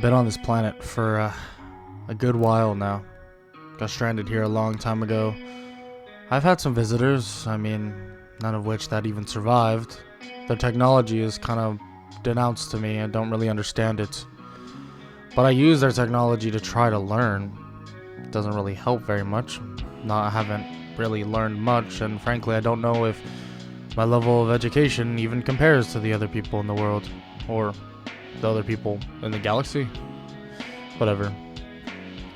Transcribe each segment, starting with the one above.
been on this planet for a good while now. Got stranded here a long time ago. I've had some visitors, none of which that even survived. Their technology is kind of denounced to me. I don't really understand it. But I use their technology to try to learn. It doesn't really help very much. I haven't really learned much, and frankly, I don't know if my level of education even compares to the other people in the world, or the other people in the galaxy. Whatever.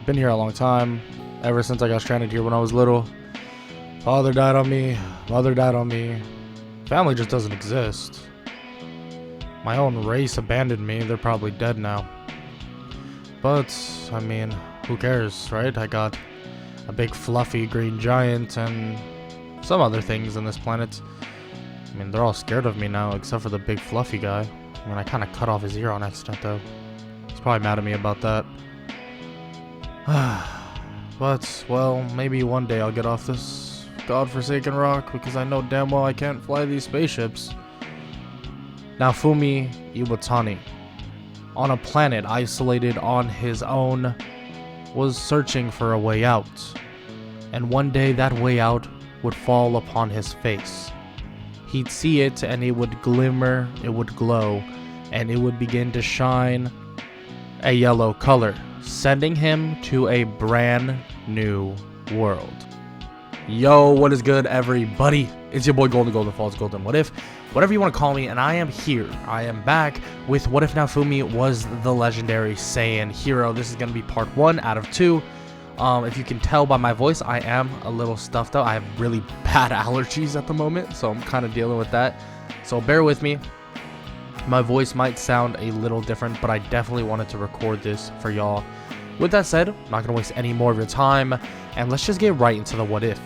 Been here a long time, ever since I got stranded here when I was little. Father died on me, mother died on me. Family just doesn't exist. My own race abandoned me, they're probably dead now. But, who cares, right? I got a big fluffy green giant and some other things on this planet. They're all scared of me now, except for the big fluffy guy. I kind of cut off his ear on accident, though. He's probably mad at me about that. But, well, maybe one day I'll get off this godforsaken rock, because I know damn well I can't fly these spaceships. Naofumi Iwatani, on a planet isolated on his own, was searching for a way out. And one day that way out would fall upon his face. He'd see it and it would glimmer, it would glow, and it would begin to shine a yellow color, sending him to a brand new world. Yo, what is good, everybody? It's your boy Golden Falls, Golden What If, whatever you want to call me, and I am here. I am back with What If Naofumi was the legendary Saiyan hero. This is going to be part 1 out of 2. If you can tell by my voice, I am a little stuffed up. I have really bad allergies at the moment, so I'm kind of dealing with that. So bear with me. My voice might sound a little different, but I definitely wanted to record this for y'all. With that said, I'm not going to waste any more of your time, and let's just get right into the what if.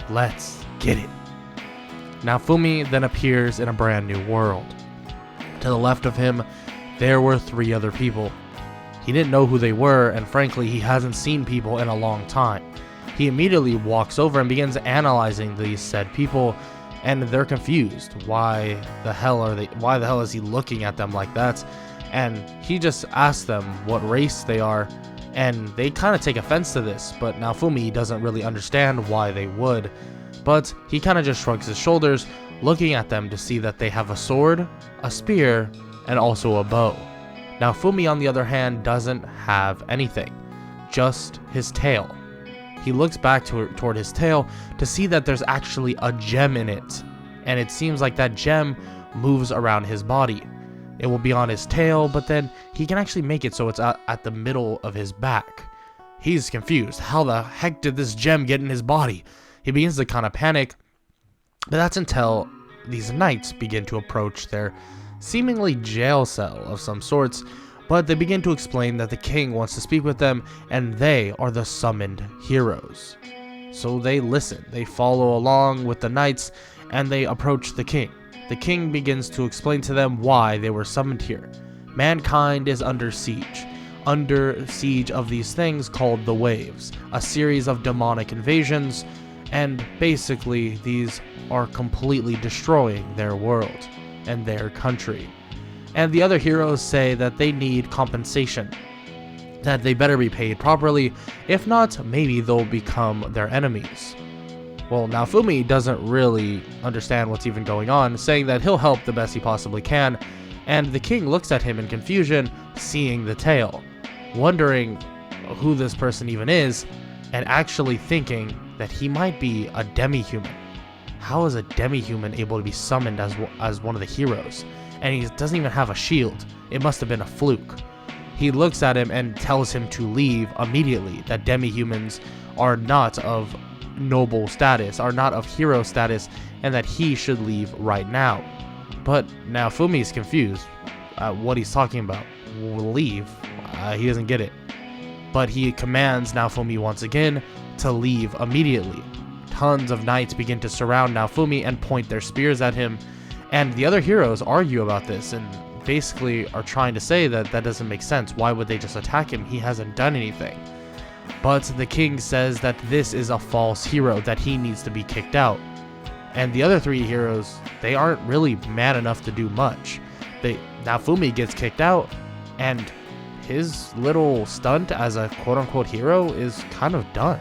Let's get it. Naofumi then appears in a brand new world. To the left of him, there were 3 other people. He didn't know who they were, and frankly, he hasn't seen people in a long time. He immediately walks over and begins analyzing these said people, and they're confused. Why the hell is he looking at them like that? And he just asks them what race they are, and they kind of take offense to this, but Naofumi doesn't really understand why they would. But he kind of just shrugs his shoulders, looking at them to see that they have a sword, a spear, and also a bow. Naofumi, on the other hand, doesn't have anything, just his tail. He looks back toward his tail to see that there's actually a gem in it, and it seems like that gem moves around his body. It will be on his tail, but then he can actually make it so it's at the middle of his back. He's confused. How the heck did this gem get in his body? He begins to kind of panic, but that's until these knights begin to approach their seemingly jail cell of some sorts, but they begin to explain that the king wants to speak with them, and they are the summoned heroes. So they listen, they follow along with the knights, and they approach the king. The king begins to explain to them why they were summoned here. Mankind is under siege of these things called the waves, a series of demonic invasions, and basically these are completely destroying their world and their country. And the other heroes say that they need compensation, that they better be paid properly. If not, maybe they'll become their enemies. Well, Naofumi doesn't really understand what's even going on, saying that he'll help the best he possibly can, and the king looks at him in confusion, seeing the tail, wondering who this person even is, and actually thinking that he might be a demi-human. How is a demi-human able to be summoned as one of the heroes? And he doesn't even have a shield. It must have been a fluke. He looks at him and tells him to leave immediately, that demi-humans are not of noble status, are not of hero status, and that he should leave right now. But Naofumi is confused at what he's talking about. Leave? He doesn't get it. But he commands Naofumi once again to leave immediately. Tons of knights begin to surround Naofumi and point their spears at him, and the other heroes argue about this and basically are trying to say that that doesn't make sense. Why would they just attack him? He hasn't done anything. But the king says that this is a false hero, that he needs to be kicked out. And the other 3 heroes, they aren't really man enough to do much. Naofumi gets kicked out, and his little stunt as a quote-unquote hero is kind of done.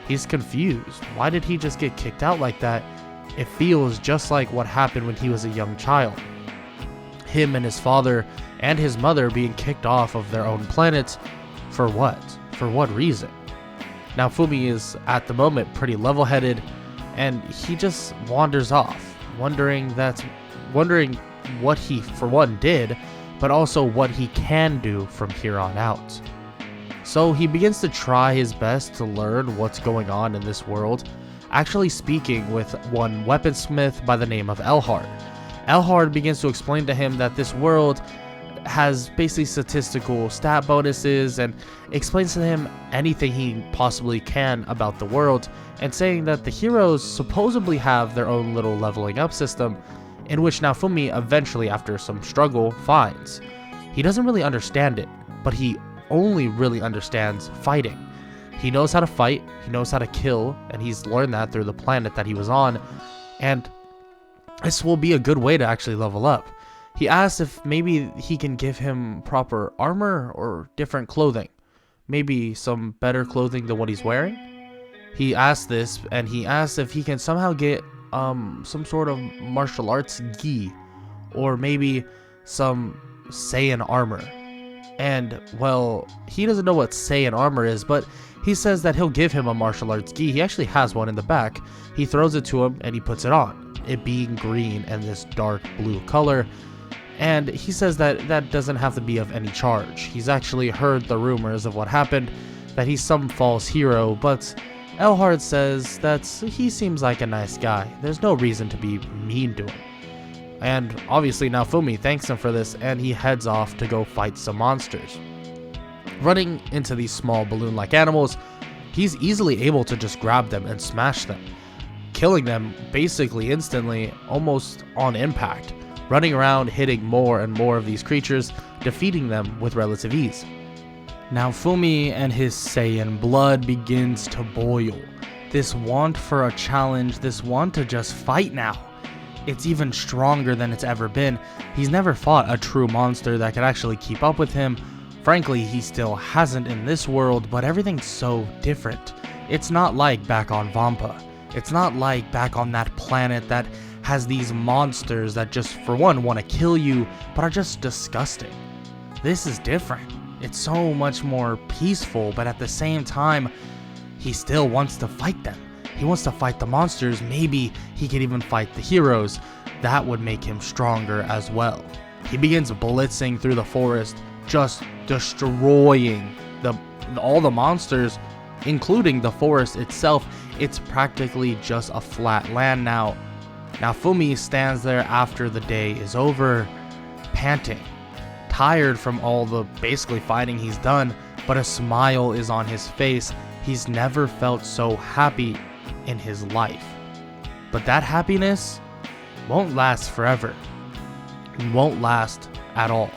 He's confused. Why did he just get kicked out like that? It feels just like what happened when he was a young child. Him and his father and his mother being kicked off of their own planet. For what? For what reason? Naofumi is at the moment pretty level-headed, and he just wanders off, wondering what he for one did, but also what he can do from here on out. So he begins to try his best to learn what's going on in this world, actually speaking with one weaponsmith by the name of Elhard. Elhard begins to explain to him that this world has basically statistical stat bonuses, and explains to him anything he possibly can about the world, and saying that the heroes supposedly have their own little leveling up system, in which Naofumi eventually, after some struggle, finds. He doesn't really understand it, but he only really understands fighting. He knows how to fight, he knows how to kill, and he's learned that through the planet that he was on, and this will be a good way to actually level up. He asks if maybe he can give him proper armor or different clothing. Maybe some better clothing than what he's wearing? He asks this, and he asks if he can somehow get some sort of martial arts gi, or maybe some Saiyan armor. And, well, he doesn't know what Saiyan armor is, but he says that he'll give him a martial arts gi. He actually has one in the back. He throws it to him, and he puts it on, it being green and this dark blue color. And he says that that doesn't have to be of any charge. He's actually heard the rumors of what happened, that he's some false hero, but Elhard says that he seems like a nice guy. There's no reason to be mean to him. And obviously Naofumi thanks him for this, and he heads off to go fight some monsters. Running into these small balloon-like animals, he's easily able to just grab them and smash them, killing them basically instantly, almost on impact, running around hitting more and more of these creatures, defeating them with relative ease. Naofumi and his Saiyan blood begins to boil. This want for a challenge, this want to just fight now. It's even stronger than it's ever been. He's never fought a true monster that could actually keep up with him. Frankly, he still hasn't in this world, but everything's so different. It's not like back on Vampa. It's not like back on that planet that has these monsters that just, for one, want to kill you, but are just disgusting. This is different. It's so much more peaceful, but at the same time, he still wants to fight them. He wants to fight the monsters. Maybe he could even fight the heroes. That would make him stronger as well. He begins blitzing through the forest, just destroying all the monsters, including the forest itself. It's practically just a flat land now. Naofumi stands there after the day is over, panting, tired from all the basically fighting he's done, but a smile is on his face. He's never felt so happy in his life. But that happiness won't last forever. It won't last at all.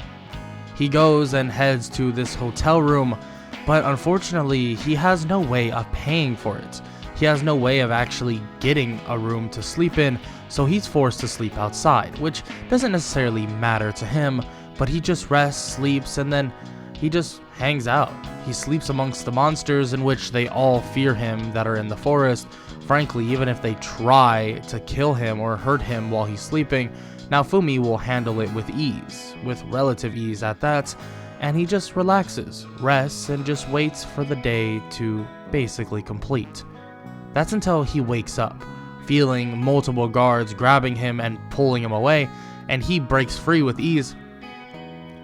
He goes and heads to this hotel room, but unfortunately he has no way of paying for it. He has no way of actually getting a room to sleep in, so he's forced to sleep outside, which doesn't necessarily matter to him, but he just rests, sleeps, and then he just hangs out. He sleeps amongst the monsters, in which they all fear him that are in the forest. Frankly, even if they try to kill him or hurt him while he's sleeping, Naofumi will handle it with ease, with relative ease at that, and he just relaxes, rests, and just waits for the day to basically complete. That's until he wakes up, feeling multiple guards grabbing him and pulling him away, and he breaks free with ease,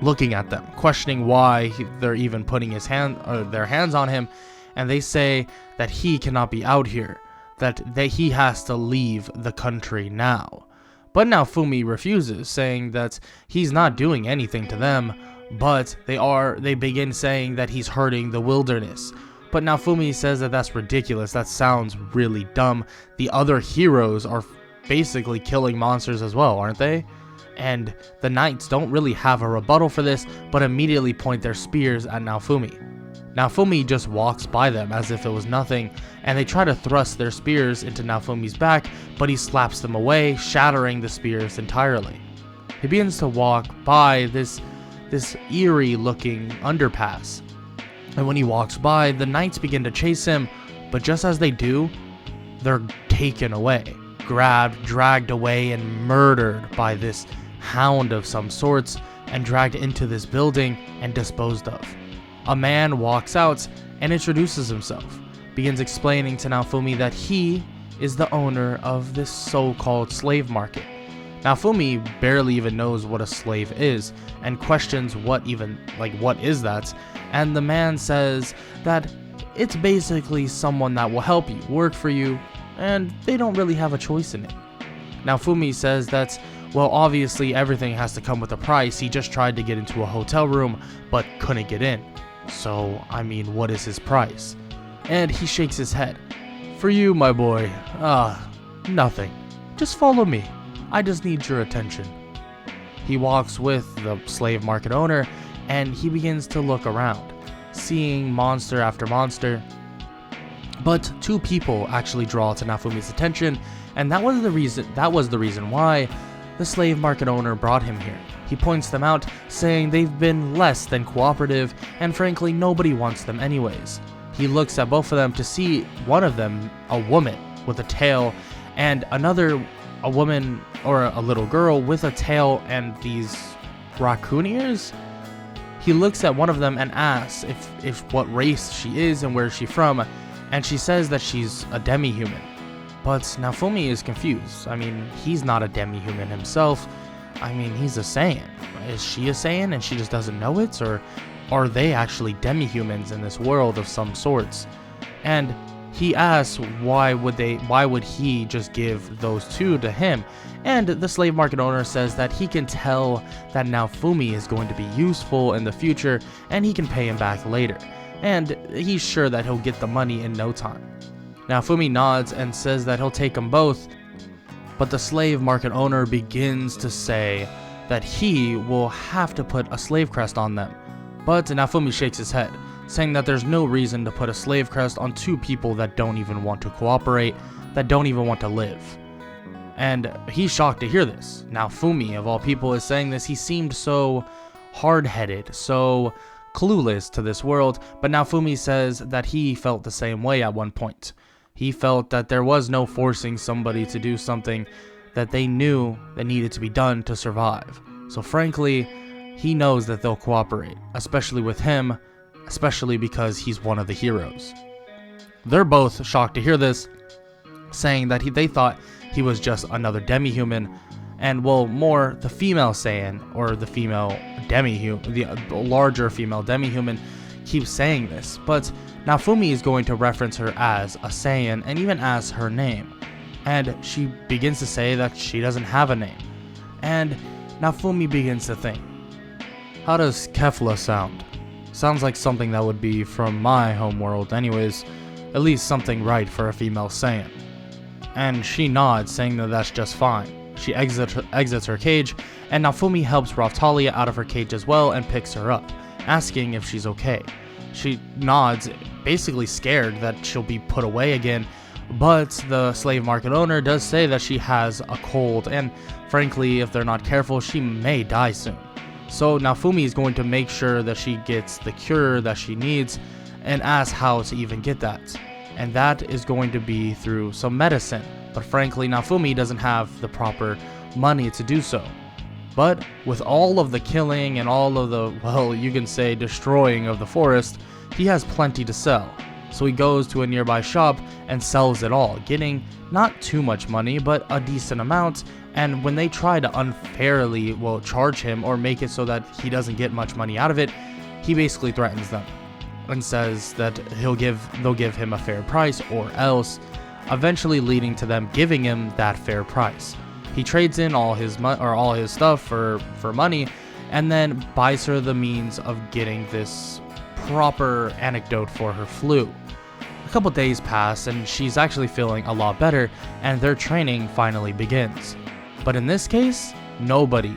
looking at them, questioning why they're even putting their hands on him, and they say that he cannot be out here, that he has to leave the country now. But Naofumi refuses, saying that he's not doing anything to them, but they begin saying that he's hurting the wilderness. But Naofumi says that that's ridiculous, that sounds really dumb. The other heroes are basically killing monsters as well, aren't they? And the knights don't really have a rebuttal for this, but immediately point their spears at Naofumi. Naofumi just walks by them as if it was nothing, and they try to thrust their spears into Naofumi's back, but he slaps them away, shattering the spears entirely. He begins to walk by this this eerie looking underpass. And when he walks by, the knights begin to chase him, but just as they do, they're taken away, grabbed, dragged away, and murdered by this hound of some sorts, and dragged into this building and disposed of. A man walks out and introduces himself, begins explaining to Naofumi that he is the owner of this so-called slave market. Naofumi barely even knows what a slave is and questions what is that, and the man says that it's basically someone that will help you, work for you, and they don't really have a choice in it. Naofumi says that, well, obviously everything has to come with a price. He just tried to get into a hotel room but couldn't get in. So, I mean, what is his price? And he shakes his head. For you, my boy, nothing. Just follow me. I just need your attention. He walks with the slave market owner and he begins to look around, seeing monster after monster. But two people actually draw to Naofumi's attention, and that was the reason why the slave market owner brought him here. He points them out, saying they've been less than cooperative, and frankly nobody wants them anyways. He looks at both of them to see one of them, a woman with a tail, and another, a woman or a little girl with a tail and these raccoon ears. He looks at one of them and asks if what race she is and where she's from, and she says that she's a demi-human. But Naofumi is confused. I mean, he's not a demi-human himself. I mean, he's a Saiyan. Is she a Saiyan and she just doesn't know it? Or are they actually demi-humans in this world of some sorts? And he asks why would he just give those two to him? And the slave market owner says that he can tell that Naofumi is going to be useful in the future and he can pay him back later. And he's sure that he'll get the money in no time. Naofumi nods and says that he'll take them both, but the slave market owner begins to say that he will have to put a slave crest on them. But Naofumi shakes his head, saying that there's no reason to put a slave crest on two people that don't even want to cooperate, that don't even want to live. And he's shocked to hear this. Naofumi, of all people, is saying this. He seemed so hard-headed, so clueless to this world, but Naofumi says that he felt the same way at one point. He felt that there was no forcing somebody to do something that they knew that needed to be done to survive. So frankly, he knows that they'll cooperate, especially with him, especially because he's one of the heroes. They're both shocked to hear this, saying that they thought he was just another demi-human, and well, more the female Saiyan, or the female demi-human, the larger female demi-human, keeps saying this, but Naofumi is going to reference her as a Saiyan and even ask her name, and she begins to say that she doesn't have a name. And Naofumi begins to think, how does Kefla sound? Sounds like something that would be from my homeworld anyways, at least something right for a female Saiyan. And she nods, saying that that's just fine. She exits her cage, and Naofumi helps Raftalia out of her cage as well and picks her up, asking if she's okay. She nods, basically scared that she'll be put away again, but the slave market owner does say that she has a cold, and frankly, if they're not careful, she may die soon. So Naofumi is going to make sure that she gets the cure that she needs, and asks how to even get that. And that is going to be through some medicine, but frankly, Naofumi doesn't have the proper money to do so. But with all of the killing and all of the, well, you can say destroying of the forest, he has plenty to sell. So he goes to a nearby shop and sells it all, getting not too much money, but a decent amount. And when they try to unfairly, well, charge him or make it so that he doesn't get much money out of it, he basically threatens them and says that they'll give him a fair price or else, eventually leading to them giving him that fair price. He trades in all his stuff for money, and then buys her the means of getting this proper antidote for her flu. A couple days pass, and she's actually feeling a lot better, and their training finally begins. But in this case, nobody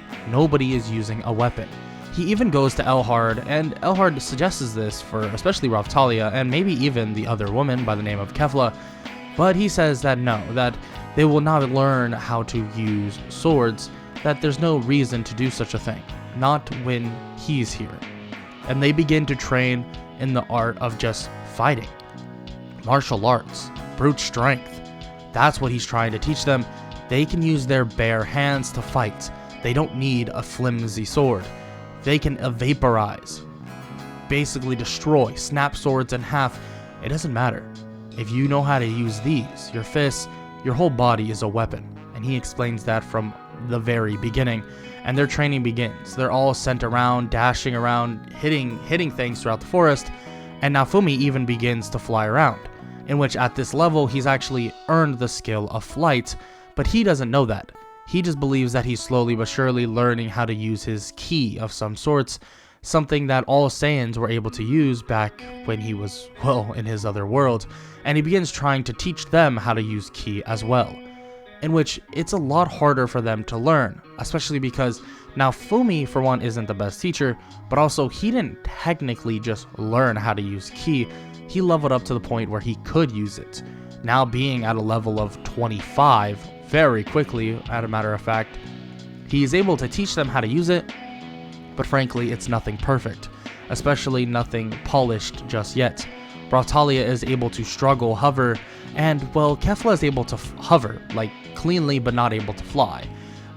is using a weapon. He even goes to Elhard, and Elhard suggests this for especially Raftalia, and maybe even the other woman by the name of Kefla, but he says that no, that they will not learn how to use swords, that there's no reason to do such a thing. not when he's here. And they begin to train in the art of just fighting. Martial arts, brute strength. That's what he's trying to teach them. They can use their bare hands to fight. They don't need a flimsy sword. They can vaporize, basically destroy, snap swords in half. It doesn't matter. If you know how to use these, your fists, your whole body is a weapon. And he explains that from the very beginning. And their training begins. They're all sent around, dashing around, hitting things throughout the forest. And Naofumi even begins to fly around, in which at this level he's actually earned the skill of flight, but he doesn't know that. He just believes that he's slowly but surely learning how to use his ki of some sorts, something that all Saiyans were able to use back when he was, well, in his other world, and he begins trying to teach them how to use ki as well, in which it's a lot harder for them to learn, especially because Naofumi, for one, isn't the best teacher, but also he didn't technically just learn how to use ki, he leveled up to the point where he could use it, now being at a level of 25 very quickly. As a matter of fact, he is able to teach them how to use it, but frankly it's nothing perfect, especially nothing polished just yet. Raphtalia is able to struggle, hover, and well, Kefla is able to hover, like cleanly, but not able to fly.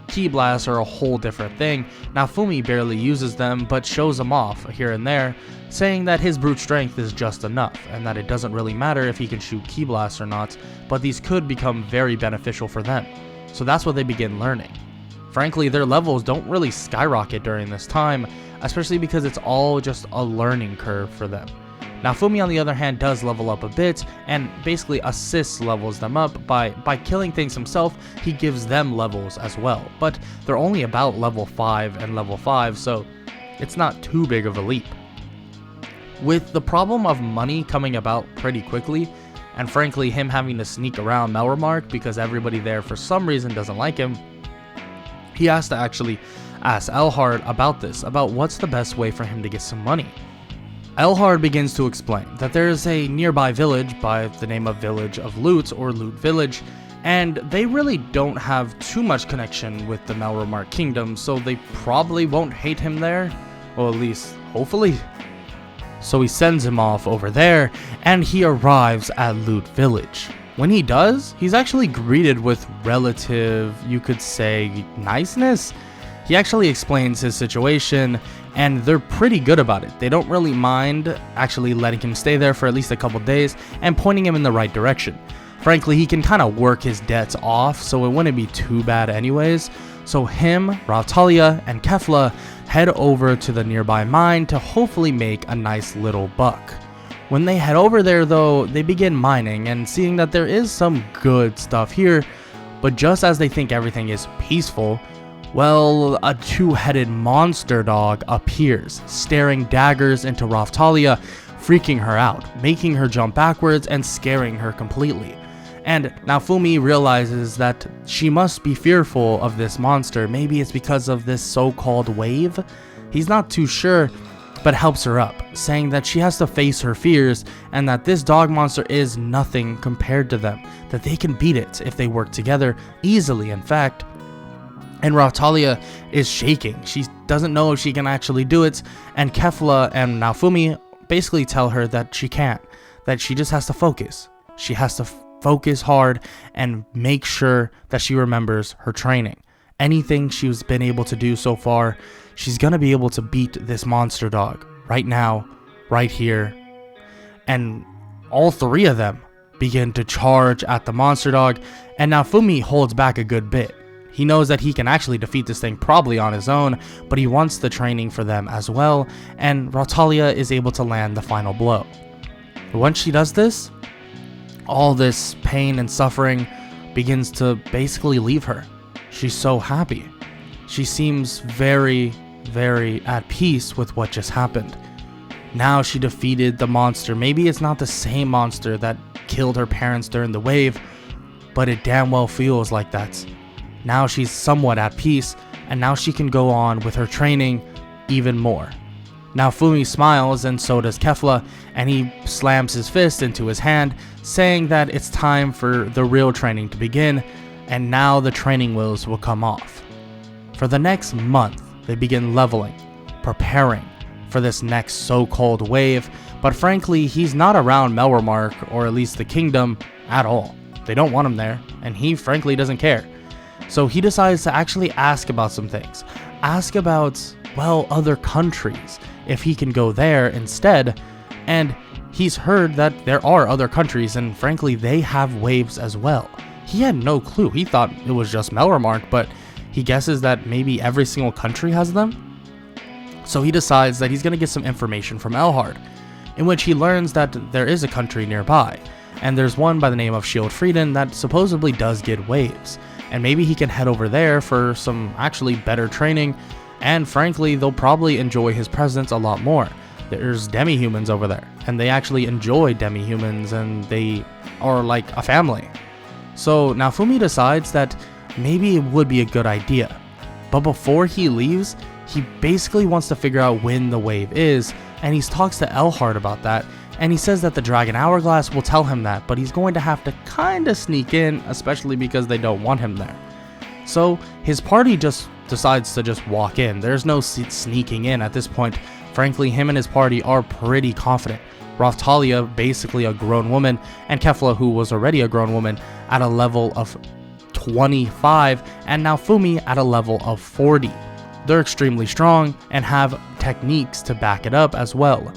Ki blasts are a whole different thing. Naofumi barely uses them, but shows them off here and there, saying that his brute strength is just enough, and that it doesn't really matter if he can shoot ki blasts or not, but these could become very beneficial for them. So that's what they begin learning. Frankly, their levels don't really skyrocket during this time, especially because it's all just a learning curve for them. Naofumi, on the other hand, does level up a bit, and basically assists levels them up by killing things himself. He gives them levels as well, but they're only about level 5 and level 5, so it's not too big of a leap. With the problem of money coming about pretty quickly, and frankly him having to sneak around Melremark because everybody there for some reason doesn't like him, he has to actually ask Elhard about this, about what's the best way for him to get some money. Elhard begins to explain that there is a nearby village by the name of Village of Loot, or Loot Village, and they really don't have too much connection with the Melremark Kingdom, so they probably won't hate him there, or at least, hopefully. So he sends him off over there, and he arrives at Loot Village. When he does, he's actually greeted with relative, you could say, niceness. He actually explains his situation, and they're pretty good about it. They don't really mind actually letting him stay there for at least a couple days and pointing him in the right direction. Frankly, he can kind of work his debts off, so it wouldn't be too bad anyways. So him, Raphtalia, and Kefla head over to the nearby mine to hopefully make a nice little buck. When they head over there though, they begin mining and seeing that there is some good stuff here, but just as they think everything is peaceful, well, a two-headed monster dog appears, staring daggers into Raphtalia, freaking her out, making her jump backwards and scaring her completely. And Naofumi realizes that she must be fearful of this monster. Maybe it's because of this so-called wave? He's not too sure, but helps her up, saying that she has to face her fears and that this dog monster is nothing compared to them, that they can beat it if they work together easily, in fact. And Raphtalia is shaking. She doesn't know if she can actually do it, and Kefla and Naofumi basically tell her that she can't, that she just has to focus. She has to focus hard and make sure that she remembers her training. Anything she's been able to do so far, she's gonna be able to beat this monster dog right now, right here. And all three of them begin to charge at the monster dog, and Naofumi holds back a good bit. He knows that he can actually defeat this thing probably on his own, but he wants the training for them as well, and Raphtalia is able to land the final blow. But once she does this, all this pain and suffering begins to basically leave her. She's so happy. She seems very, very at peace with what just happened. Now she defeated the monster. Maybe it's not the same monster that killed her parents during the wave, but it damn well feels like that. Now she's somewhat at peace, and now she can go on with her training even more. Naofumi smiles, and so does Kefla, and he slams his fist into his hand, saying that it's time for the real training to begin, and now the training wheels will come off. For the next month, they begin leveling, preparing for this next so-called wave. But frankly, he's not around Melromark, or at least the kingdom, at all. They don't want him there, and he frankly doesn't care. So he decides to actually ask about some things. Ask about, well, other countries, if he can go there instead. And he's heard that there are other countries, and frankly, they have waves as well. He had no clue. He thought it was just Melromark, but he guesses that maybe every single country has them. So he decides that he's going to get some information from Elhard, in which he learns that there is a country nearby, and there's one by the name of Shield Frieden that supposedly does get waves, and maybe he can head over there for some actually better training, and frankly, they'll probably enjoy his presence a lot more. There's demi-humans over there, and they actually enjoy demi-humans, and they are like a family. So Naofumi decides that maybe it would be a good idea, but before he leaves, he basically wants to figure out when the wave is, and he talks to Elhard about that, and he says that the Dragon Hourglass will tell him that, but he's going to have to kinda sneak in, especially because they don't want him there. So his party just decides to just walk in. There's no sneaking in at this point. Frankly, him and his party are pretty confident. Raphtalia, basically a grown woman, and Kefla, who was already a grown woman, at a level of 25, and Naofumi at a level of 40. They're extremely strong and have techniques to back it up as well.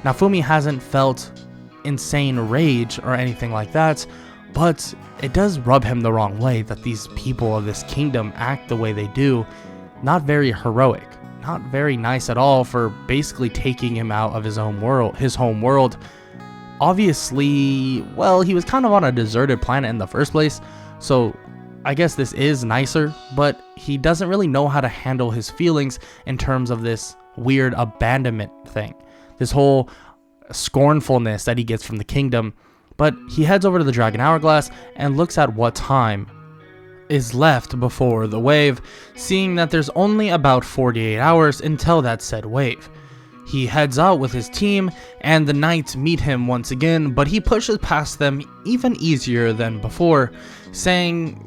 Naofumi hasn't felt insane rage or anything like that, but it does rub him the wrong way that these people of this kingdom act the way they do. Not very heroic, not very nice at all for basically taking him out of his home world. Obviously, well, he was kind of on a deserted planet in the first place, so I guess this is nicer, but he doesn't really know how to handle his feelings in terms of this weird abandonment thing, this whole scornfulness that he gets from the kingdom. But he heads over to the Dragon Hourglass and looks at what time is left before the wave, seeing that there's only about 48 hours until that said wave. He heads out with his team, and the knights meet him once again, but he pushes past them even easier than before,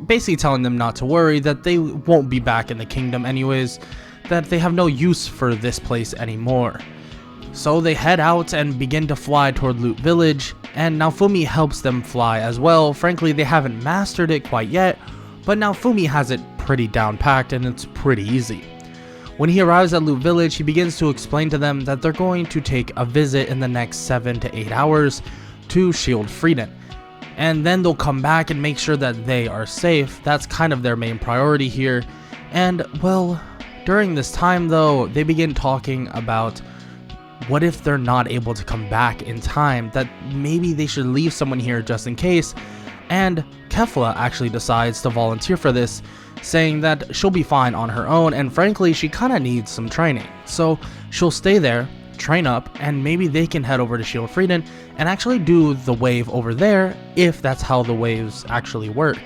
basically telling them not to worry, that they won't be back in the kingdom anyways, that they have no use for this place anymore. So they head out and begin to fly toward Loot Village, and Naofumi helps them fly as well. Frankly, they haven't mastered it quite yet, but Naofumi has it pretty down-packed, and it's pretty easy. When he arrives at Loot Village, he begins to explain to them that they're going to take a visit in the next 7 to 8 hours to Shield Frieden, and then they'll come back and make sure that they are safe. That's kind of their main priority here. And, well, during this time though, they begin talking about what if they're not able to come back in time, that maybe they should leave someone here just in case. And Kefla actually decides to volunteer for this, saying that she'll be fine on her own, and frankly, she kind of needs some training. So she'll stay there, train up, and maybe they can head over to Shield Frieden and actually do the wave over there, if that's how the waves actually work.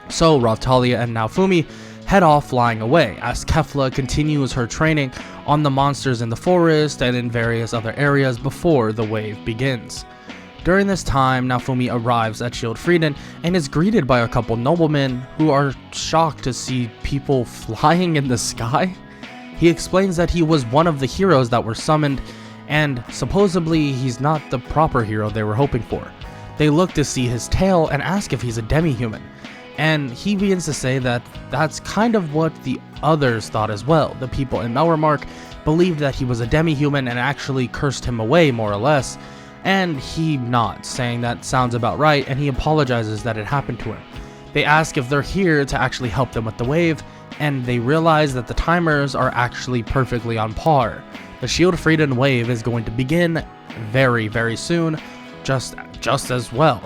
So Raphtalia and Naofumi head off flying away, as Kefla continues her training on the monsters in the forest and in various other areas before the wave begins. During this time, Naofumi arrives at Shield Frieden and is greeted by a couple noblemen who are shocked to see people flying in the sky. He explains that he was one of the heroes that were summoned, and supposedly he's not the proper hero they were hoping for. They look to see his tail and ask if he's a demi-human, and he begins to say that that's kind of what the others thought as well. The people in Melromark believed that he was a demi-human and actually cursed him away, more or less. And he nods, saying that sounds about right, and he apologizes that it happened to him. They ask if they're here to actually help them with the wave, and they realize that the timers are actually perfectly on par. The Shield Frieden wave is going to begin very, very soon, just as well.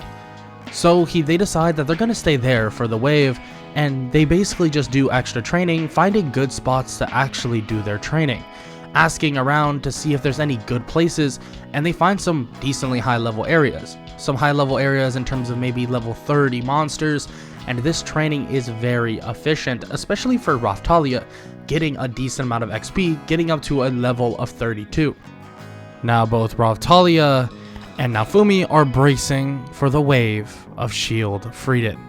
So they decide that they're going to stay there for the wave, and they basically just do extra training, finding good spots to actually do their training, asking around to see if there's any good places, and they find some decently high level areas. Some high level areas in terms of maybe level 30 monsters, and this training is very efficient, especially for Raphtalia, getting a decent amount of XP, getting up to a level of 32. Now both Raphtalia and Naofumi are bracing for the wave of Shield Frieden.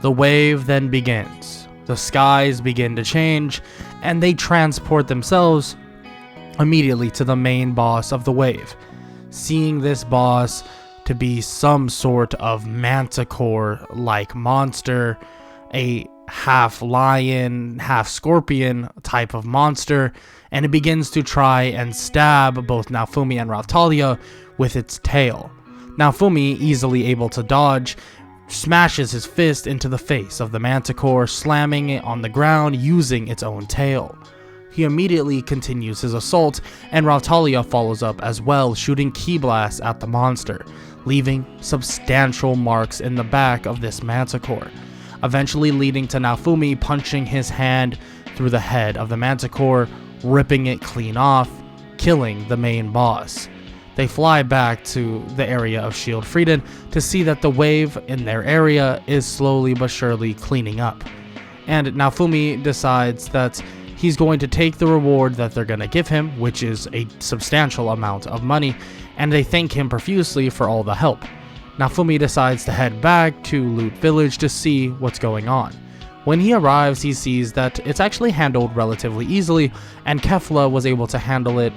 The wave then begins. The skies begin to change, and they transport themselves immediately to the main boss of the wave. Seeing this boss to be some sort of manticore-like monster, a half lion, half scorpion type of monster, and it begins to try and stab both Naofumi and Raphtalia with its tail. Naofumi, easily able to dodge, smashes his fist into the face of the manticore, slamming it on the ground using its own tail. He immediately continues his assault, and Raphtalia follows up as well, shooting ki blasts at the monster, leaving substantial marks in the back of this manticore, eventually leading to Naofumi punching his hand through the head of the manticore, ripping it clean off, killing the main boss. They fly back to the area of Shield Frieden to see that the wave in their area is slowly but surely cleaning up. And Naofumi decides that he's going to take the reward that they're going to give him, which is a substantial amount of money, and they thank him profusely for all the help. Naofumi decides to head back to Loot Village to see what's going on. When he arrives, he sees that it's actually handled relatively easily, and Kefla was able to handle it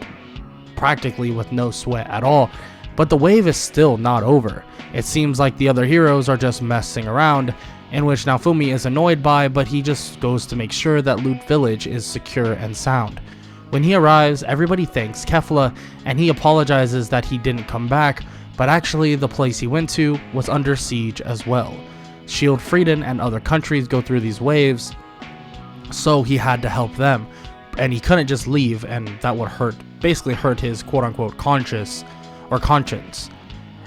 practically with no sweat at all, but the wave is still not over. It seems like the other heroes are just messing around, in which Naofumi is annoyed by, but he just goes to make sure that Loot Village is secure and sound. When he arrives, everybody thanks Kefla, and he apologizes that he didn't come back, but actually the place he went to was under siege as well. Shield Frieden and other countries go through these waves, so he had to help them, and he couldn't just leave, and that would basically hurt his quote-unquote conscience.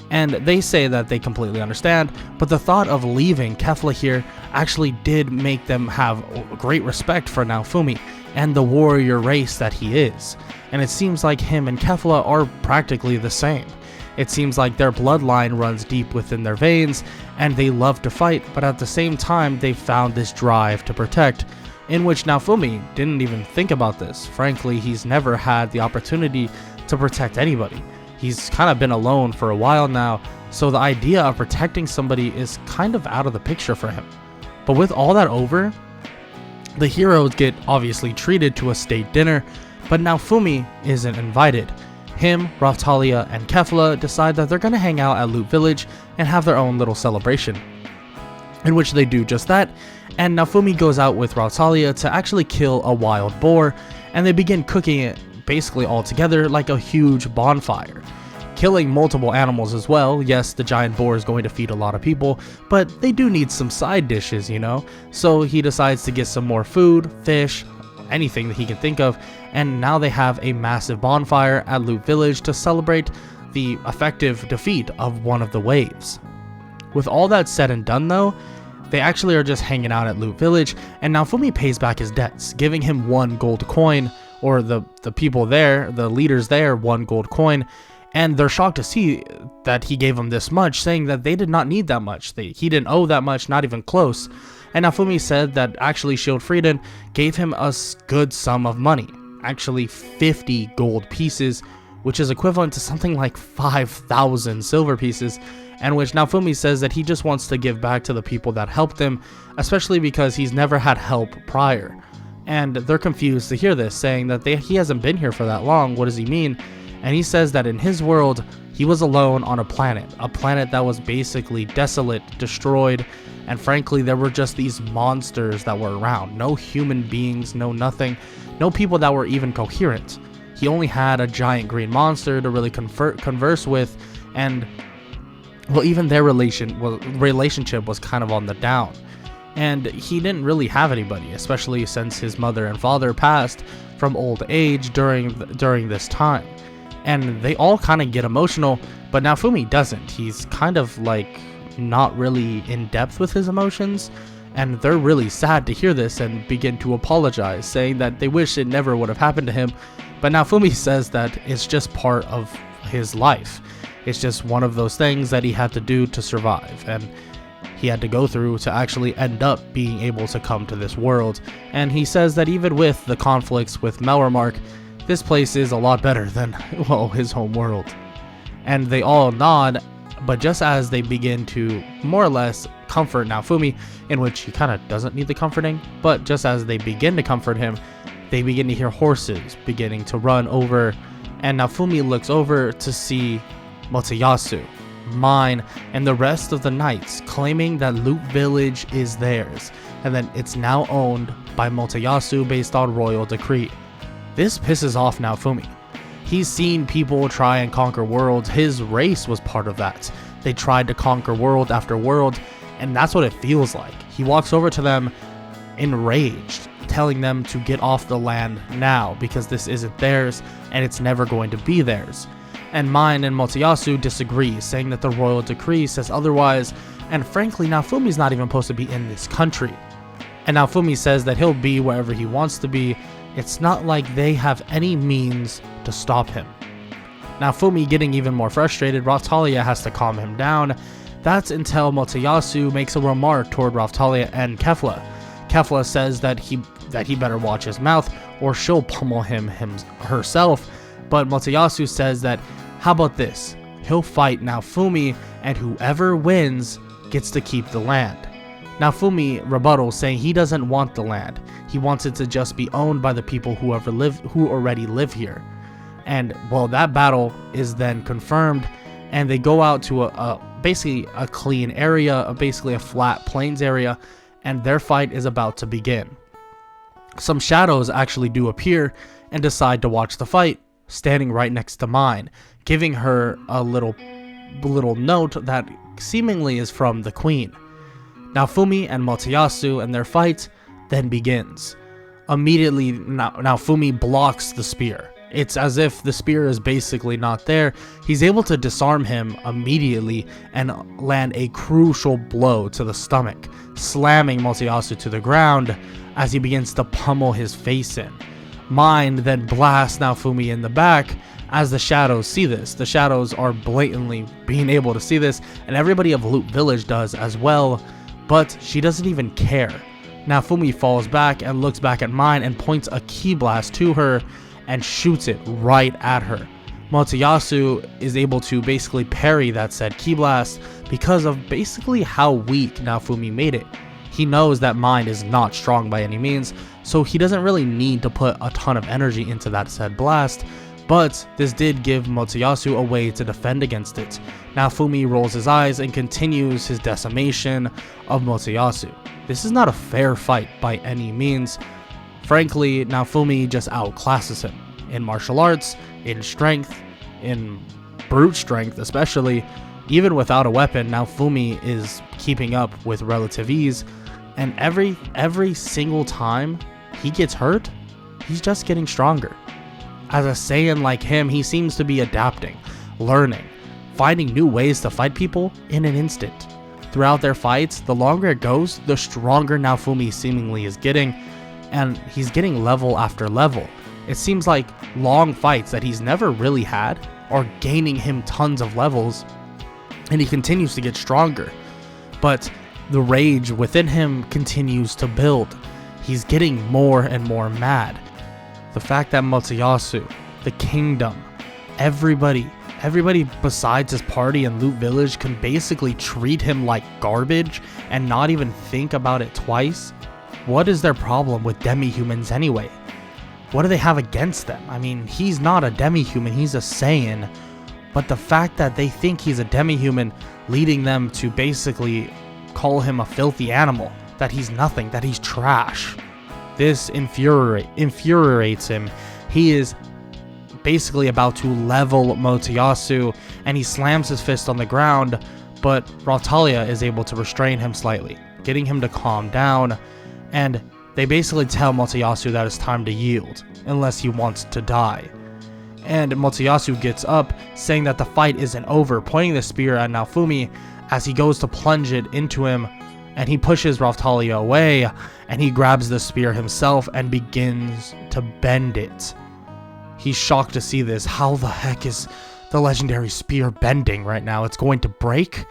And they say that they completely understand, but the thought of leaving Kefla here actually did make them have great respect for Naofumi and the warrior race that he is. And it seems like him and Kefla are practically the same. It seems like their bloodline runs deep within their veins, and they love to fight, but at the same time they found this drive to protect, in which Naofumi didn't even think about this. Frankly, he's never had the opportunity to protect anybody. He's kind of been alone for a while now, so the idea of protecting somebody is kind of out of the picture for him. But with all that over, the heroes get obviously treated to a state dinner, but Naofumi isn't invited. Him, Raphtalia, and Kefla decide that they're going to hang out at Loot Village and have their own little celebration, in which they do just that, and Naofumi goes out with Raphtalia to actually kill a wild boar, and they begin cooking it basically all together like a huge bonfire, killing multiple animals as well. Yes, the giant boar is going to feed a lot of people, but they do need some side dishes, you know? So he decides to get some more food, fish, anything that he can think of, and now they have a massive bonfire at Loot Village to celebrate the effective defeat of one of the waves. With all that said and done though, they actually are just hanging out at Loot Village, and Naofumi pays back his debts, giving him 1 gold coin, or the people there, the leaders there, 1 gold coin, and they're shocked to see that he gave them this much, saying that they did not need that much. He didn't owe that much, not even close. And Naofumi said that actually Shield Frieden gave him a good sum of money, actually 50 gold pieces, which is equivalent to something like 5,000 silver pieces, and which Naofumi says that he just wants to give back to the people that helped him, especially because he's never had help prior. And they're confused to hear this, saying that he hasn't been here for that long. What does he mean? And he says that in his world, he was alone on a planet that was basically desolate, destroyed, and frankly, there were just these monsters that were around. No human beings, no nothing, no people that were even coherent. He only had a giant green monster to really converse with, and well, even their relationship was kind of on the down. And he didn't really have anybody, especially since his mother and father passed from old age during this time. And they all kind of get emotional, but Naofumi doesn't. He's kind of like not really in depth with his emotions, and they're really sad to hear this and begin to apologize, saying that they wish it never would have happened to him. But Naofumi says that it's just part of his life. It's just one of those things that he had to do to survive, and he had to go through to actually end up being able to come to this world. And he says that even with the conflicts with Melremark, this place is a lot better than, well, his home world. And they all nod, but just as they begin to more or less comfort Naofumi, in which he kind of doesn't need the comforting, but just as they begin to comfort him, they begin to hear horses beginning to run over, and Naofumi looks over to see Motoyasu, mine, and the rest of the knights claiming that Loot Village is theirs, and that it's now owned by Motoyasu based on royal decree. This pisses off Naofumi. He's seen people try and conquer worlds. His race was part of that. They tried to conquer world after world, and that's what it feels like. He walks over to them enraged, telling them to get off the land now because this isn't theirs and it's never going to be theirs. And Mine and Motoyasu disagree, saying that the royal decree says otherwise, and frankly Naofumi's not even supposed to be in this country. And Naofumi says that he'll be wherever he wants to be. It's not like they have any means to stop him. Naofumi getting even more frustrated, Raftalia has to calm him down. That's until Motoyasu makes a remark toward Raftalia and Kefla. Kefla says that he better watch his mouth or she'll pummel him herself, but Motoyasu says that, how about this? He'll fight Naofumi and whoever wins gets to keep the land. Naofumi rebuttals, saying he doesn't want the land. He wants it to just be owned by the people who already live here. And well, that battle is then confirmed, and they go out to basically a clean area, basically a flat plains area, and their fight is about to begin. Some shadows actually do appear and decide to watch the fight, standing right next to Mine, giving her a little note that seemingly is from the queen. Naofumi and Motoyasu and their fight then begins. Immediately, Naofumi blocks the spear. It's as if the spear is basically not there. He's able to disarm him immediately and land a crucial blow to the stomach, slamming Motoyasu to the ground as he begins to pummel his face in. Mine then blasts Naofumi in the back. As the shadows see this, the shadows are blatantly being able to see this, and everybody of Loot Village does as well, but she doesn't even care. Naofumi falls back and looks back at Mine and points a ki blast to her and shoots it right at her. Motoyasu is able to basically parry that said ki blast because of basically how weak Naofumi made it. He knows that Mine is not strong by any means, so he doesn't really need to put a ton of energy into that said blast, but this did give Motoyasu a way to defend against it. Naofumi rolls his eyes and continues his decimation of Motoyasu. This is not a fair fight by any means. Frankly, Naofumi just outclasses him in martial arts, in strength, in brute strength especially. Even without a weapon, Naofumi is keeping up with relative ease, and every single time he gets hurt, he's just getting stronger. As a Saiyan like him, he seems to be adapting, learning, finding new ways to fight people in an instant. Throughout their fights, the longer it goes, the stronger Naofumi seemingly is getting, and he's getting level after level. It seems like long fights that he's never really had are gaining him tons of levels, and he continues to get stronger. But the rage within him continues to build. He's getting more and more mad. The fact that Motoyasu, the kingdom, everybody besides his party and Loot Village can basically treat him like garbage and not even think about it twice. What is their problem with demi-humans anyway? What do they have against them? I mean, he's not a demi-human, he's a Saiyan. But the fact that they think he's a demi-human, leading them to basically call him a filthy animal, that he's nothing, that he's trash. This infuriates him. He is basically about to level Motoyasu, and he slams his fist on the ground, but Raftalia is able to restrain him slightly, getting him to calm down, and they basically tell Motoyasu that it's time to yield, unless he wants to die. And Motoyasu gets up, saying that the fight isn't over, pointing the spear at Naofumi as he goes to plunge it into him, and he pushes Raftalia away, and he grabs the spear himself and begins to bend it. He's shocked to see this. How the heck is the legendary spear bending right now? It's going to break?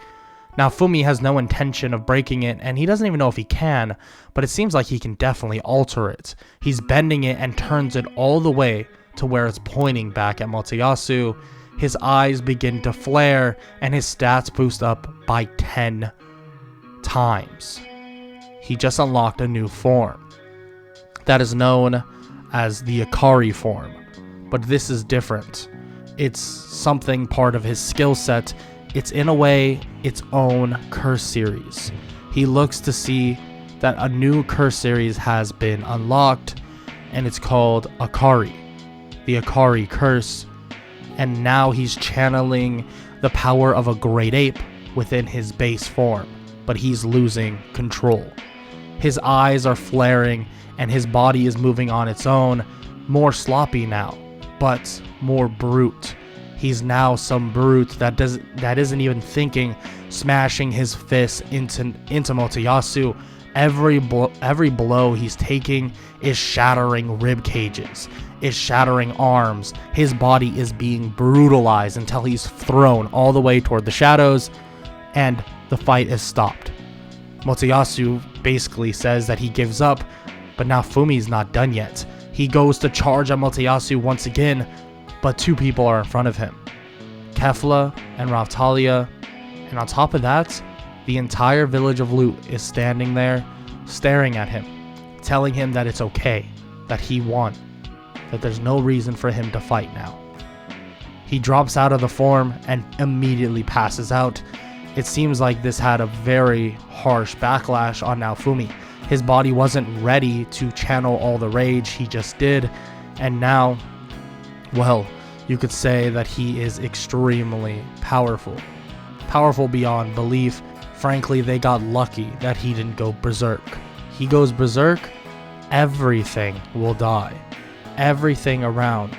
Naofumi has no intention of breaking it, and he doesn't even know if he can, but it seems like he can definitely alter it. He's bending it and turns it all the way to where it's pointing back at Motoyasu. His eyes begin to flare, and his stats boost up by 10 times. He just unlocked a new form that is known as the Ikari form, but this is different. It's something part of his skill set. It's in a way its own curse series. He looks to see that a new curse series has been unlocked, and it's called Ikari, the Ikari curse, and now he's channeling the power of a great ape within his base form, but he's losing control. His eyes are flaring and his body is moving on its own, more sloppy now, but more brute. He's now some brute that isn't even thinking, smashing his fist into Motoyasu. Every blow he's taking is shattering rib cages, is shattering arms. His body is being brutalized until he's thrown all the way toward the shadows, and the fight is stopped. Motoyasu basically says that he gives up, but Naofumi's not done yet. He goes to charge at Motoyasu once again, but two people are in front of him, Kefla and Raphtalia, and on top of that, the entire village of Loot is standing there, staring at him, telling him that it's okay, that he won, that there's no reason for him to fight now. He drops out of the form and immediately passes out. It seems like this had a very harsh backlash on Naofumi. His body wasn't ready to channel all the rage he just did, and now, well, you could say that he is extremely powerful. Powerful beyond belief. Frankly, they got lucky that he didn't go berserk. He goes berserk, everything will die. Everything around.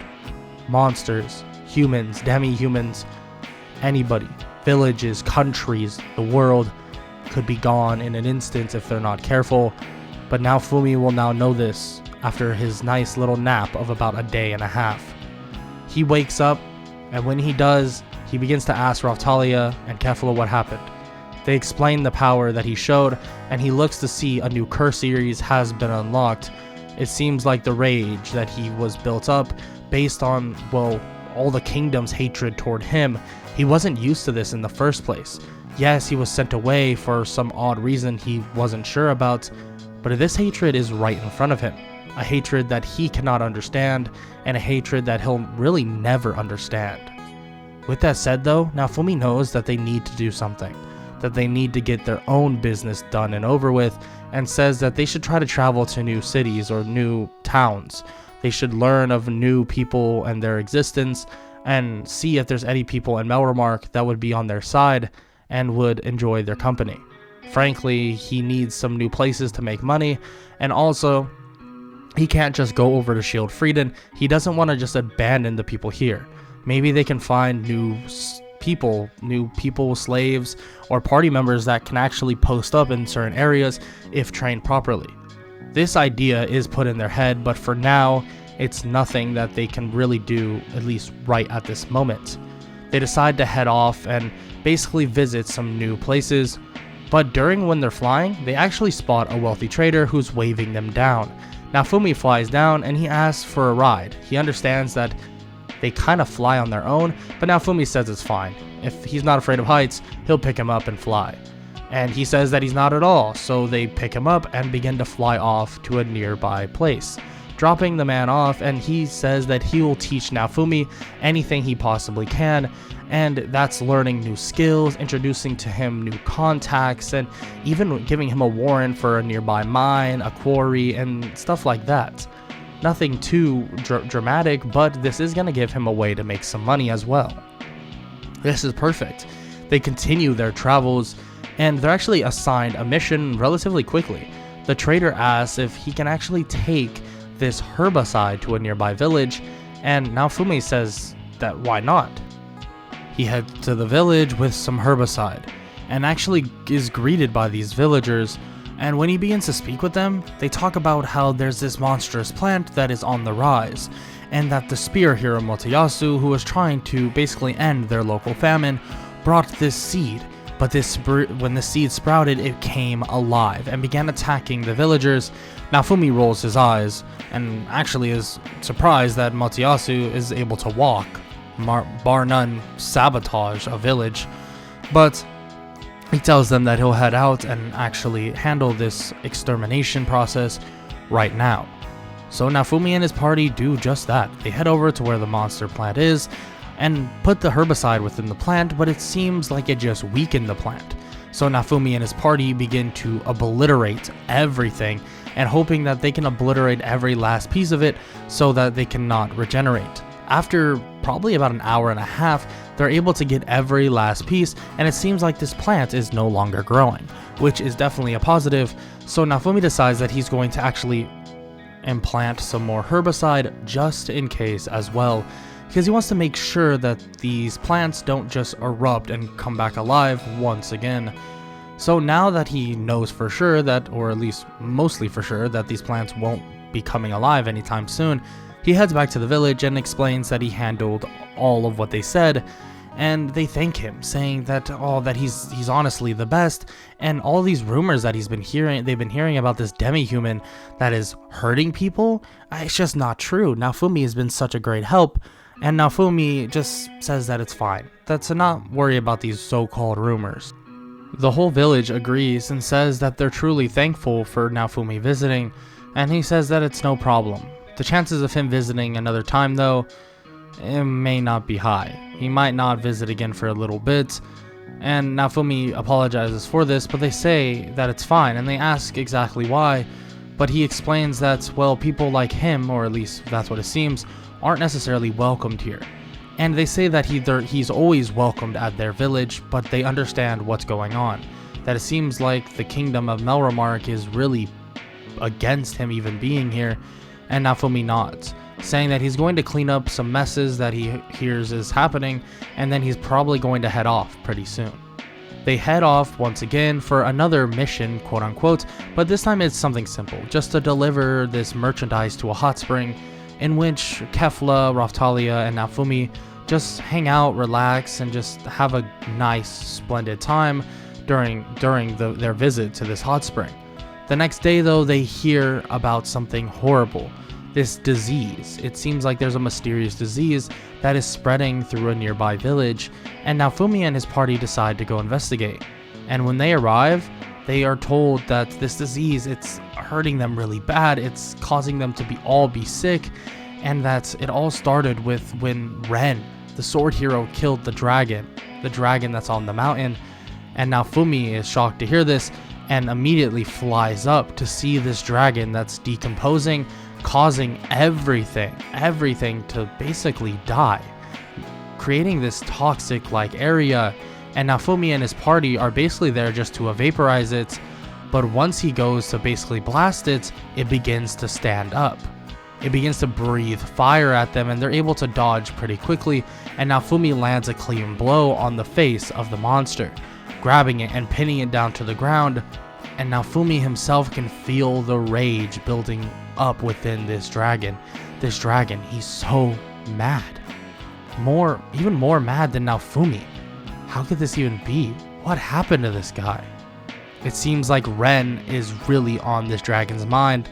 Monsters, humans, demi-humans, anybody, villages, countries, the world could be gone in an instant if they're not careful. But Naofumi will now know this after his nice little nap of about a day and a half. He wakes up, and when he does, he begins to ask Raphtalia and Kefla what happened. They explain the power that he showed, and he looks to see a new curse series has been unlocked. It seems like the rage that he was built up based on, well, all the kingdom's hatred toward him. He wasn't used to this in the first place. Yes, he was sent away for some odd reason he wasn't sure about, but this hatred is right in front of him. A hatred that he cannot understand, and a hatred that he'll really never understand. With that said though, Naofumi knows that they need to do something, that they need to get their own business done and over with, and says that they should try to travel to new cities or new towns. They should learn of new people and their existence, and see if there's any people in Melremark that would be on their side and would enjoy their company. Frankly, he needs some new places to make money, and also, he can't just go over to Shield Frieden. He doesn't want to just abandon the people here. Maybe they can find new people, slaves, or party members that can actually post up in certain areas if trained properly. This idea is put in their head, but for now, it's nothing that they can really do, at least right at this moment. They decide to head off and basically visit some new places, but when they're flying, they actually spot a wealthy trader who's waving them down. Naofumi flies down and he asks for a ride. He understands that they kind of fly on their own, but Naofumi says it's fine. If he's not afraid of heights, he'll pick him up and fly. And he says that he's not at all, so they pick him up and begin to fly off to a nearby place, dropping the man off, and he says that he will teach Naofumi anything he possibly can, and that's learning new skills, introducing to him new contacts, and even giving him a warrant for a nearby mine, a quarry, and stuff like that. Nothing too dramatic, but this is going to give him a way to make some money as well. This is perfect. They continue their travels, and they're actually assigned a mission relatively quickly. The trader asks if he can actually take this herbicide to a nearby village, and Naofumi says that why not? He heads to the village with some herbicide, and actually is greeted by these villagers, and when he begins to speak with them, they talk about how there's this monstrous plant that is on the rise, and that the spear hero Motoyasu, who was trying to basically end their local famine, brought this seed, but when the seed sprouted, it came alive and began attacking the villagers. Naofumi rolls his eyes, and actually is surprised that Motoyasu is able to walk, bar none sabotage a village, but he tells them that he'll head out and actually handle this extermination process right now. So Naofumi and his party do just that. They head over to where the monster plant is and put the herbicide within the plant, but it seems like it just weakened the plant. So Naofumi and his party begin to obliterate everything and hoping that they can obliterate every last piece of it so that they cannot regenerate. After probably about an hour and a half, they're able to get every last piece, and it seems like this plant is no longer growing, which is definitely a positive. So Naofumi decides that he's going to actually implant some more herbicide just in case as well, because he wants to make sure that these plants don't just erupt and come back alive once again. So now that he knows for sure that, or at least mostly for sure, that these plants won't be coming alive anytime soon, he heads back to the village and explains that he handled all of what they said, and they thank him, saying that that he's honestly the best, and all these rumors that they've been hearing about this demi-human that is hurting people, it's just not true. Naofumi has been such a great help, and Naofumi just says that it's fine, to not worry about these so-called rumors. The whole village agrees and says that they're truly thankful for Naofumi visiting, and he says that it's no problem. The chances of him visiting another time, though, it may not be high. He might not visit again for a little bit, and Naofumi apologizes for this, but they say that it's fine, and they ask exactly why, but he explains that, well, people like him, or at least that's what it seems, aren't necessarily welcomed here. And they say that he's always welcomed at their village, but they understand what's going on. That it seems like the kingdom of Melromark is really against him even being here, and Naofumi nods, saying that he's going to clean up some messes that he hears is happening, and then he's probably going to head off pretty soon. They head off once again for another mission, quote unquote, but this time it's something simple, just to deliver this merchandise to a hot spring in which Kefla, Raphtalia, and Naofumi just hang out, relax, and just have a nice, splendid time during their visit to this hot spring. The next day, though, they hear about something horrible. This disease. It seems like there's a mysterious disease that is spreading through a nearby village, and Naofumi and his party decide to go investigate. And when they arrive, they are told that this disease, it's hurting them really bad, it's causing them to be sick, and that it all started with when Ren, the sword hero, killed the dragon that's on the mountain. And Naofumi is shocked to hear this and immediately flies up to see this dragon that's decomposing, causing everything to basically die, creating this toxic-like area. And Naofumi and his party are basically there just to vaporize it, but once he goes to basically blast it, it begins to stand up. It begins to breathe fire at them, and they're able to dodge pretty quickly, and Naofumi lands a clean blow on the face of the monster, grabbing it and pinning it down to the ground. And Naofumi himself can feel the rage building up within this dragon. He's so mad. Even more mad than Naofumi. How could this even be? What happened to this guy? It seems like Ren is really on this dragon's mind.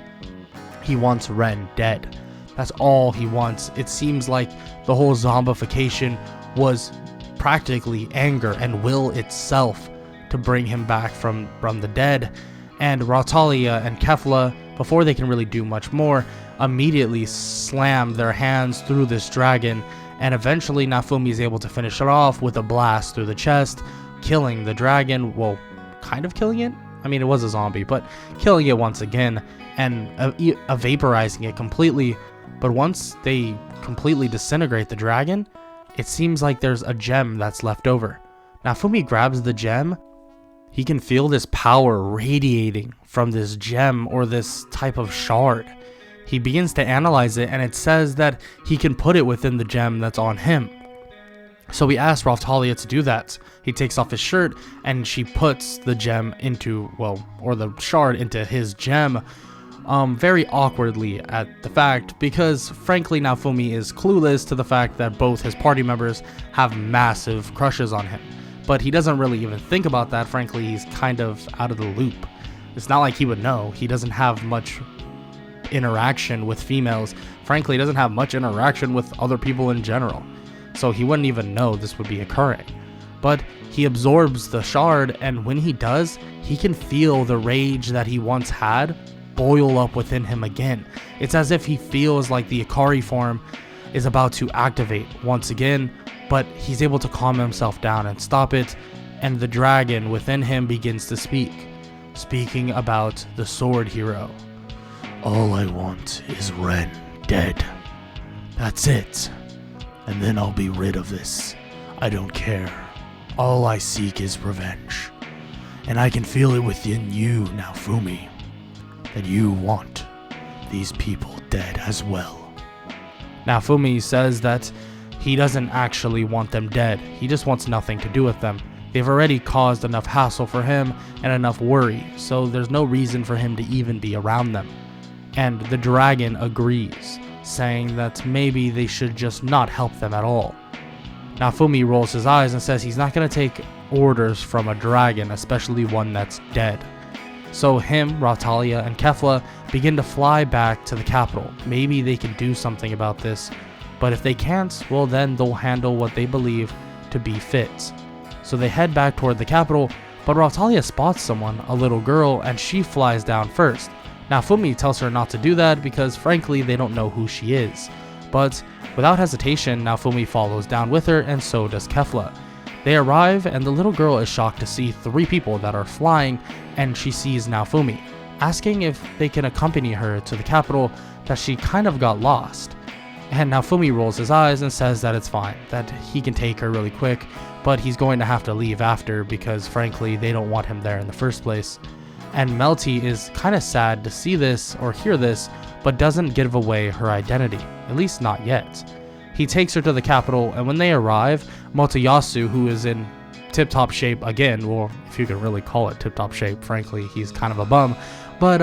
He wants Ren dead. That's all he wants. It seems like the whole zombification was practically anger and will itself to bring him back from the dead. And Raphtalia and Kefla, before they can really do much more, immediately slam their hands through this dragon, and eventually Naofumi is able to finish it off with a blast through the chest, killing the dragon. Well, kind of killing it. I mean, it was a zombie, but killing it once again and vaporizing it completely. But once they completely disintegrate the dragon, it seems like there's a gem that's left over. Naofumi grabs the gem. He can feel this power radiating from this gem, or this type of shard. He begins to analyze it, and it says that he can put it within the gem that's on him. So he asks Raphtalia to do that. He takes off his shirt, and she puts the gem into, or the shard into his gem, very awkwardly at the fact, because frankly Naofumi is clueless to the fact that both his party members have massive crushes on him. But he doesn't really even think about that. Frankly, he's kind of out of the loop. It's not like he would know. He doesn't have much interaction with females. Frankly, he doesn't have much interaction with other people in general. So he wouldn't even know this would be occurring. But he absorbs the shard, and when he does, he can feel the rage that he once had boil up within him again. It's as if he feels like the Ikari form is about to activate once again, but he's able to calm himself down and stop it, and the dragon within him begins to speak, speaking about the sword hero. All I want is Ren dead. That's it. And then I'll be rid of this. I don't care. All I seek is revenge. And I can feel it within you, Naofumi, that you want these people dead as well. Naofumi says that he doesn't actually want them dead. He just wants nothing to do with them. They've already caused enough hassle for him and enough worry, so there's no reason for him to even be around them. And the dragon agrees, saying that maybe they should just not help them at all. Naofumi rolls his eyes and says he's not going to take orders from a dragon, especially one that's dead. So him, Raphtalia, and Kefla begin to fly back to the capital. Maybe they can do something about this, but if they can't, well then they'll handle what they believe to be fit. So they head back toward the capital, but Raphtalia spots someone, a little girl, and she flies down first. Naofumi tells her not to do that because frankly they don't know who she is. But without hesitation, Naofumi follows down with her, and so does Kefla. They arrive, and the little girl is shocked to see 3 people that are flying, and she sees Naofumi, asking if they can accompany her to the capital, that she kind of got lost. And Naofumi rolls his eyes and says that it's fine, that he can take her really quick, but he's going to have to leave after because frankly they don't want him there in the first place. And Melty is kind of sad to see this or hear this, but doesn't give away her identity, at least not yet. He takes her to the capital, and when they arrive, Motoyasu, who is in tip-top shape again, or if you can really call it tip-top shape, frankly, he's kind of a bum, but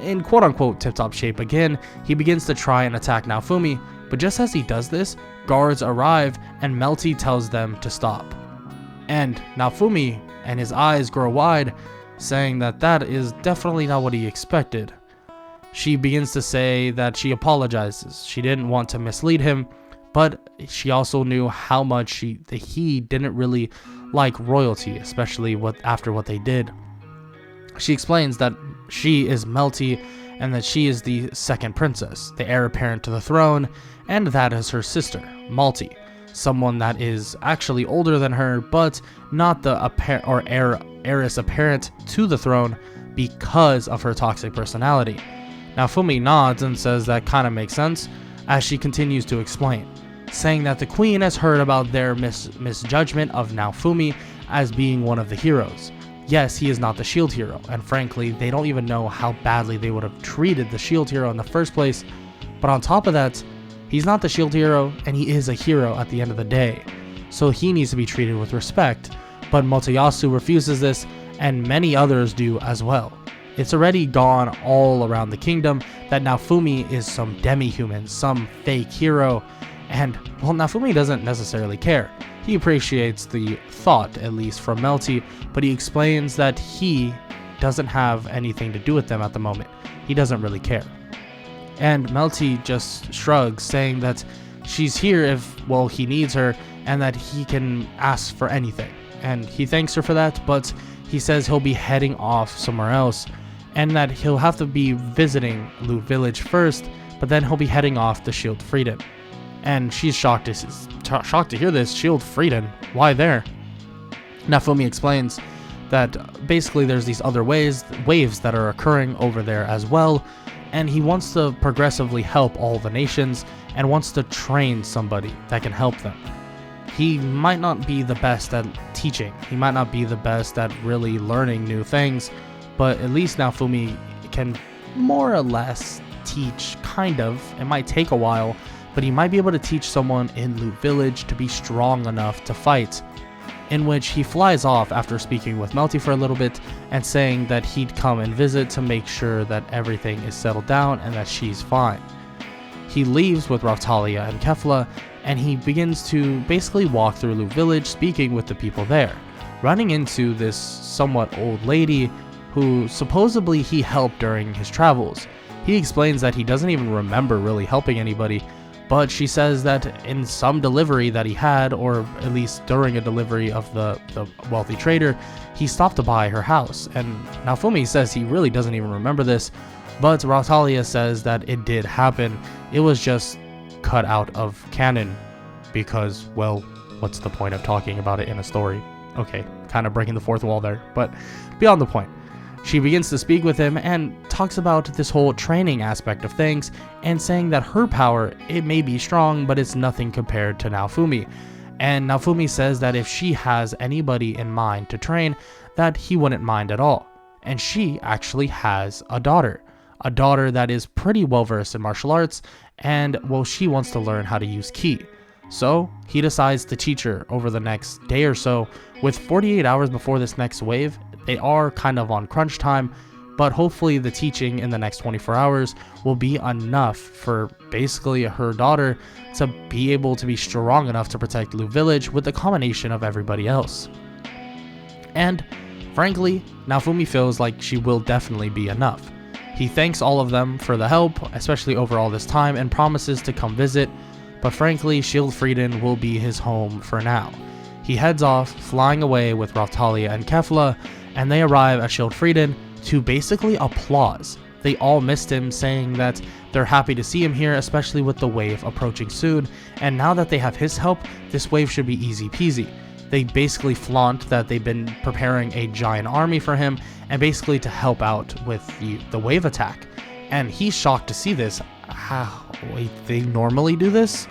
in quote-unquote tip-top shape again, he begins to try and attack Naofumi, but just as he does this, guards arrive, and Melty tells them to stop. And Naofumi and his eyes grow wide, saying that that is definitely not what he expected. She begins to say that she apologizes. She didn't want to mislead him, but she also knew how much he didn't really like royalty, especially after what they did. She explains that she is Melty and that she is the second princess, the heir apparent to the throne, and that is her sister, Malty, someone that is actually older than her, but not the heiress apparent to the throne because of her toxic personality. Naofumi nods and says that kind of makes sense, as she continues to explain, saying that the queen has heard about their misjudgment of Naofumi as being one of the heroes. Yes, he is not the shield hero, and frankly, they don't even know how badly they would have treated the shield hero in the first place, but on top of that, he's not the shield hero, and he is a hero at the end of the day, so he needs to be treated with respect, but Motoyasu refuses this, and many others do as well. It's already gone all around the kingdom that Naofumi is some demi-human, some fake hero, and, well, Naofumi doesn't necessarily care. He appreciates the thought, at least from Melty, but he explains that he doesn't have anything to do with them at the moment. He doesn't really care. And Melty just shrugs, saying that she's here if, well, he needs her, and that he can ask for anything. And he thanks her for that, but he says he'll be heading off somewhere else, and that he'll have to be visiting Loot Village first, but then he'll be heading off to Shield Freedom. And she's shocked to hear this. Shield Freedom? Why there? Naofumi explains that basically there's these other waves that are occurring over there as well, and he wants to progressively help all the nations and wants to train somebody that can help them. He might not be the best at teaching, he might not be the best at really learning new things, but at least Naofumi can more or less teach, kind of. It might take a while, but he might be able to teach someone in Loot Village to be strong enough to fight, in which he flies off after speaking with Melty for a little bit and saying that he'd come and visit to make sure that everything is settled down and that she's fine. He leaves with Raphtalia and Kefla, and he begins to basically walk through Loot Village speaking with the people there, running into this somewhat old lady who supposedly he helped during his travels. He explains that he doesn't even remember really helping anybody, but she says that in some delivery that he had, or at least during a delivery of the wealthy trader, he stopped to buy her house. And Naofumi says he really doesn't even remember this, But Rautalia says that it did happen. It was just cut out of canon because, well, what's the point of talking about it in a story? Okay, kind of breaking the fourth wall there, but beyond the point. She begins to speak with him and talks about this whole training aspect of things and saying that her power, it may be strong, but it's nothing compared to Naofumi. And Naofumi says that if she has anybody in mind to train, that he wouldn't mind at all. And she actually has a daughter that is pretty well versed in martial arts, and well, she wants to learn how to use ki. So he decides to teach her over the next day or so. With 48 hours before this next wave, they are kind of on crunch time, but hopefully the teaching in the next 24 hours will be enough for basically her daughter to be able to be strong enough to protect Lu Village with the combination of everybody else. And frankly, Naofumi feels like she will definitely be enough. He thanks all of them for the help, especially over all this time, and promises to come visit, but frankly, Schildfrieden will be his home for now. He heads off, flying away with Rautalia and Kefla, and they arrive at Schildfrieden to basically applause. They all missed him, saying that they're happy to see him here, especially with the wave approaching soon, and now that they have his help, this wave should be easy peasy. They basically flaunt that they've been preparing a giant army for him, and basically to help out with the wave attack. And he's shocked to see this. Wait, they normally do this?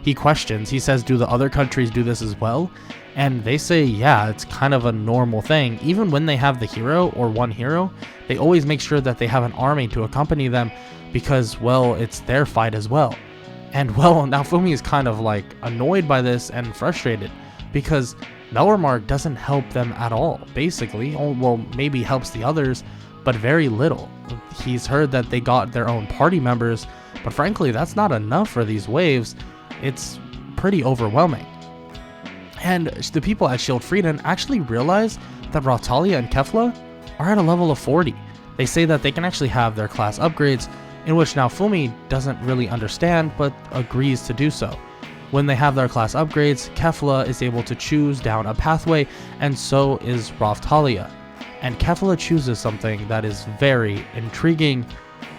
He questions. He says, do the other countries do this as well? And they say, yeah, it's kind of a normal thing. Even when they have the hero or one hero, they always make sure that they have an army to accompany them because, well, it's their fight as well. And, well, Naofumi is kind of like annoyed by this and frustrated because Melromark doesn't help them at all, basically. Well, maybe helps the others, but very little. He's heard that they got their own party members, but frankly, that's not enough for these waves. It's pretty overwhelming. And the people at Schildfrieden actually realize that Rautalia and Kefla are at a level of 40. They say that they can actually have their class upgrades, in which Naofumi doesn't really understand, but agrees to do so. When they have their class upgrades, Kefla is able to choose down a pathway, and so is Rautalia. And Kefla chooses something that is very intriguing,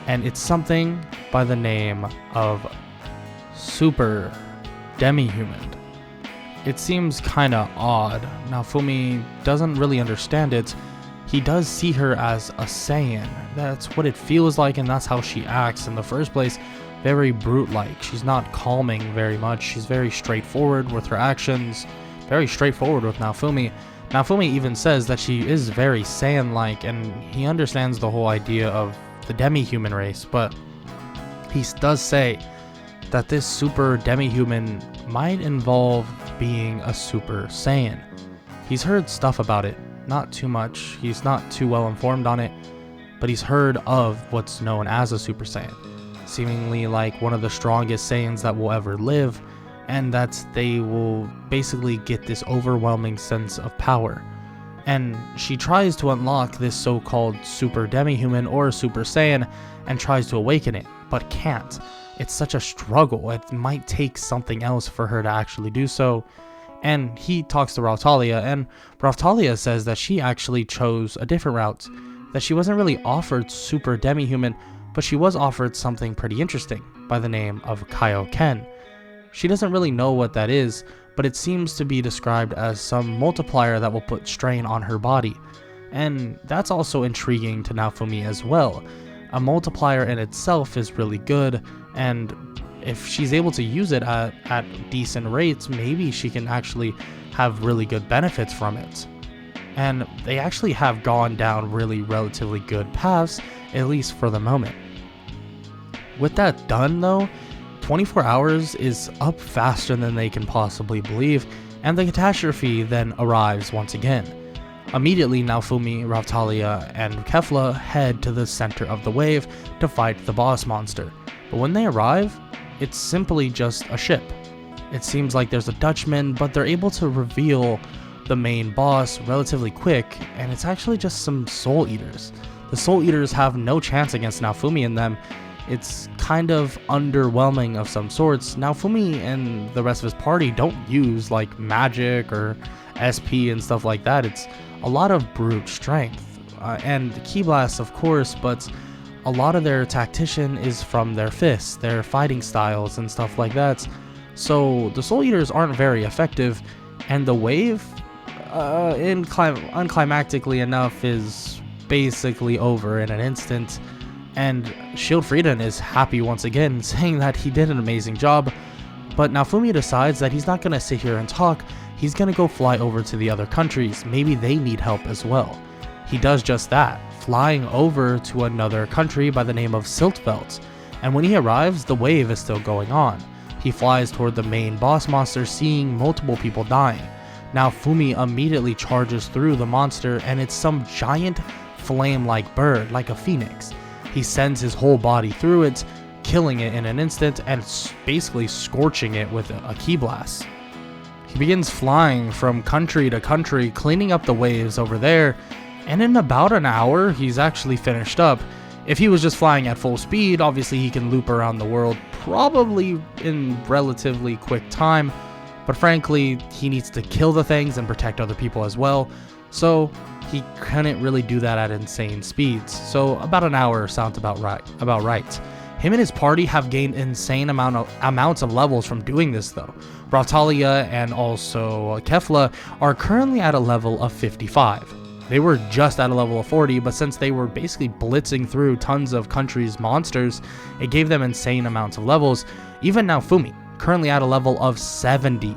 and it's something by the name of Super Demi-Human. It seems kinda odd. Naofumi doesn't really understand it. He does see her as a Saiyan. That's what it feels like, and that's how she acts in the first place. Very brute-like. She's not calming very much. She's very straightforward with her actions. Very straightforward with Naofumi. Naofumi even says that she is very Saiyan-like, and he understands the whole idea of the demi-human race, but he does say that this super demi-human might involve being a super Saiyan. He's heard stuff about it, not too much, he's not too well informed on it, but he's heard of what's known as a Super Saiyan, seemingly like one of the strongest Saiyans that will ever live, and that they will basically get this overwhelming sense of power. And she tries to unlock this so-called Super Demi-Human or Super Saiyan and tries to awaken it, but can't. It's such a struggle. It might take something else for her to actually do so. And he talks to Rautalia, and Rautalia says that she actually chose a different route, that she wasn't really offered Super Demi-Human, but she was offered something pretty interesting by the name of Kaioken. She doesn't really know what that is, but it seems to be described as some multiplier that will put strain on her body. And that's also intriguing to Naofumi as well. A multiplier in itself is really good, and if she's able to use it at decent rates, maybe she can actually have really good benefits from it. And they actually have gone down really relatively good paths, at least for the moment. With that done though, 24 hours is up faster than they can possibly believe, and the catastrophe then arrives once again. Immediately, Naofumi, Rautalia, and Kefla head to the center of the wave to fight the boss monster. But when they arrive, it's simply just a ship. It seems like there's a Dutchman, but they're able to reveal the main boss relatively quick, and it's actually just some Soul Eaters. The Soul Eaters have no chance against Naofumi and them. It's kind of underwhelming of some sorts. Naofumi and the rest of his party don't use like magic or SP and stuff like that. It's a lot of brute strength and Ki Blast, of course, but a lot of their tactician is from their fists, their fighting styles and stuff like that. So the Soul Eaters aren't very effective, and the wave, unclimactically enough, is basically over in an instant. And Shield Frieden is happy once again, saying that he did an amazing job. But Naofumi decides that he's not going to sit here and talk. He's going to go fly over to the other countries. Maybe they need help as well. He does just that, flying over to another country by the name of Siltveld. And when he arrives, the wave is still going on. He flies toward the main boss monster, seeing multiple people dying. Naofumi immediately charges through the monster, and it's some giant flame-like bird, like a phoenix. He sends his whole body through it, killing it in an instant and basically scorching it with a ki blast. He begins flying from country to country, cleaning up the waves over there, and in about an hour, he's actually finished up. If he was just flying at full speed, obviously he can loop around the world probably in relatively quick time, but frankly, he needs to kill the things and protect other people as well, so he couldn't really do that at insane speeds. So about an hour sounds about right. Him and his party have gained insane amounts of levels from doing this though. Brautalia and also Kefla are currently at a level of 55. They were just at a level of 40, but since they were basically blitzing through tons of countries' monsters, it gave them insane amounts of levels. Even Naofumi, currently at a level of 70.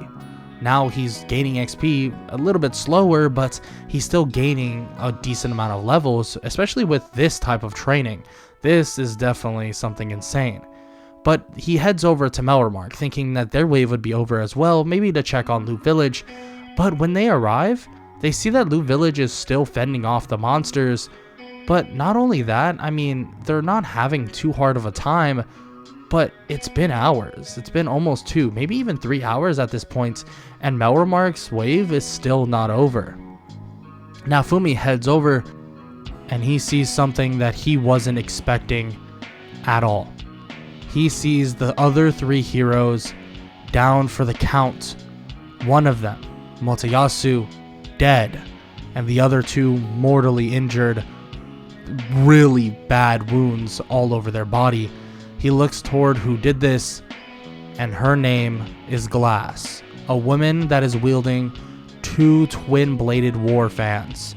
Now he's gaining XP a little bit slower, but he's still gaining a decent amount of levels, especially with this type of training. This is definitely something insane. But he heads over to Melremark, thinking that their wave would be over as well, maybe to check on Loot Village. But when they arrive, they see that Loot Village is still fending off the monsters. But not only that, I mean, they're not having too hard of a time, but it's been hours. It's been almost 2, maybe even 3 hours at this point, and Melremark's wave is still not over. Naofumi heads over, and he sees something that he wasn't expecting at all. He sees the other 3 heroes down for the count. One of them, Motoyasu, dead, and the other 2 mortally injured, really bad wounds all over their body. He looks toward who did this, and her name is Glass, a woman that is wielding 2 twin-bladed war fans,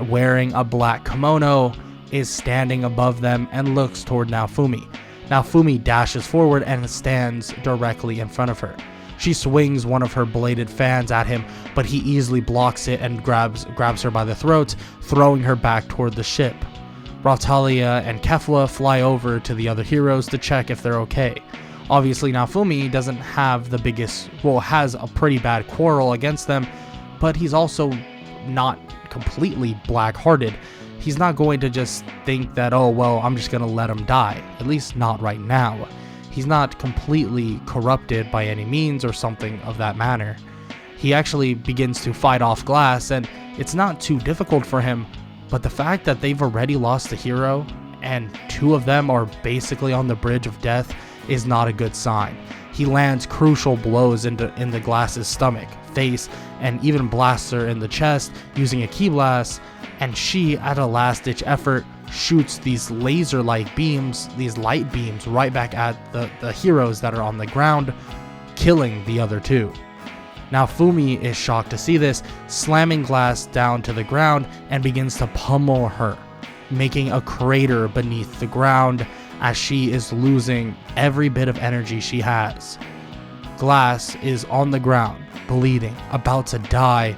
wearing a black kimono, is standing above them and looks toward Naofumi. Naofumi dashes forward and stands directly in front of her. She swings one of her bladed fans at him, but he easily blocks it and grabs her by the throat, throwing her back toward the ship. Brautalia and Kefla fly over to the other heroes to check if they're okay. Obviously, Naofumi doesn't have the biggest, has a pretty bad quarrel against them, but he's also not completely black-hearted. He's not going to just think that, oh, well, I'm just going to let him die. At least not right now. He's not completely corrupted by any means or something of that manner. He actually begins to fight off Glass, and it's not too difficult for him, but the fact that they've already lost a hero, and 2 of them are basically on the bridge of death, is not a good sign. He lands crucial blows into Glass's stomach, face, and even blasts her in the chest using a ki blast, and she, at a last-ditch effort, shoots these laser-like beams, these light beams, right back at the heroes that are on the ground, killing the other 2. Naofumi is shocked to see this, slamming Glass down to the ground and begins to pummel her, making a crater beneath the ground as she is losing every bit of energy she has. Glass is on the ground, bleeding, about to die,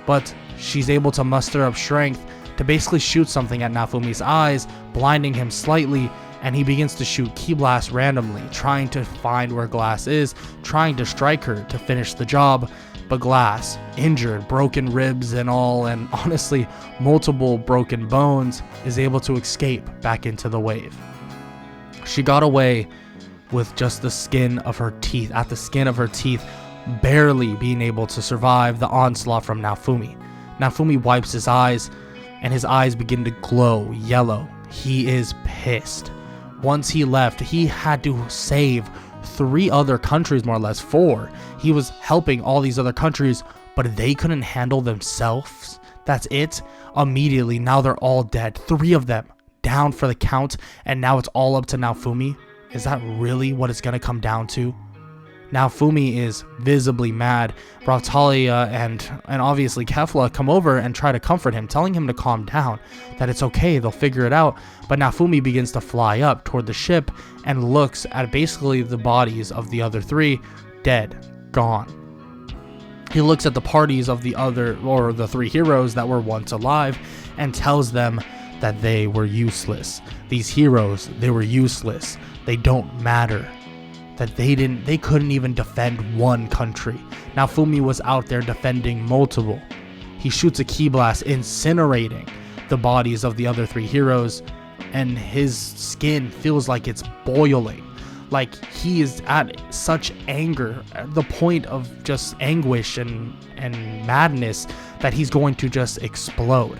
but she's able to muster up strength to basically shoot something at Naofumi's eyes, blinding him slightly, and he begins to shoot ki blasts randomly, trying to find where Glass is, trying to strike her to finish the job. But Glass, injured, broken ribs and all, and honestly multiple broken bones, is able to escape back into the wave. She got away with just the skin of her teeth, barely being able to survive the onslaught from Naofumi. Naofumi wipes his eyes, and his eyes begin to glow yellow. He is pissed. Once he left, he had to save 3 other countries, more or less 4. He was helping all these other countries, but they couldn't handle themselves. That's it. Immediately, now they're all dead. 3 of them down for the count, and now it's all up to Naofumi? Is that really what it's gonna come down to? Naofumi is visibly mad. Raphtalia and obviously Kefla come over and try to comfort him, telling him to calm down, that it's okay, they'll figure it out. But Naofumi begins to fly up toward the ship and looks at basically the bodies of the other three, dead, gone. He looks at the parties of the three heroes that were once alive and tells them that they were useless. These heroes, they were useless. They don't matter. That they couldn't even defend one country. Naofumi was out there defending multiple. He shoots a ki blast, incinerating the bodies of the other three heroes, and his skin feels like it's boiling. Like he is at such anger, at the point of just anguish and madness, that he's going to just explode.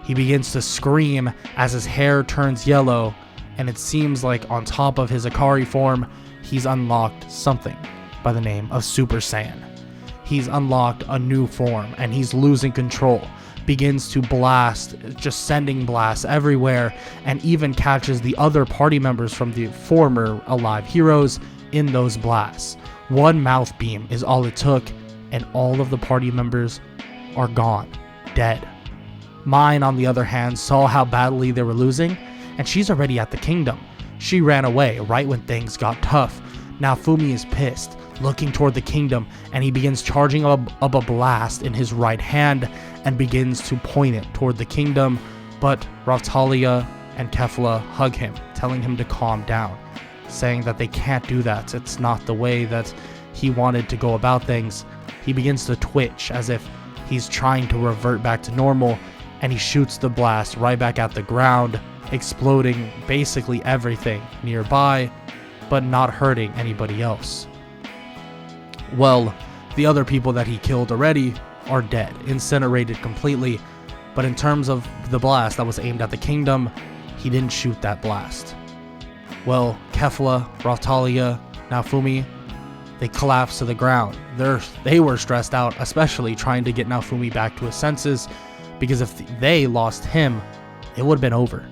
He begins to scream as his hair turns yellow, and it seems like on top of his Ikari form, he's unlocked something by the name of Super Saiyan. He's unlocked a new form, and he's losing control. Begins to blast, just sending blasts everywhere, and even catches the other party members from the former alive heroes in those blasts. One mouth beam is all it took, and all of the party members are gone, dead. Mine, on the other hand, saw how badly they were losing, and she's already at the kingdom. She ran away right when things got tough. Naofumi is pissed, looking toward the kingdom, and he begins charging up a blast in his right hand and begins to point it toward the kingdom, but Raphtalia and Kefla hug him, telling him to calm down, saying that they can't do that. It's not the way that he wanted to go about things. He begins to twitch as if he's trying to revert back to normal, and he shoots the blast right back at the ground, exploding basically everything nearby, but not hurting anybody else. Well, the other people that he killed already are dead, incinerated completely, but in terms of the blast that was aimed at the kingdom, he didn't shoot that blast. Well, Kefla, Raphtalia, Naofumi, they collapsed to the ground. They were stressed out, especially trying to get Naofumi back to his senses, because if they lost him, it would have been over.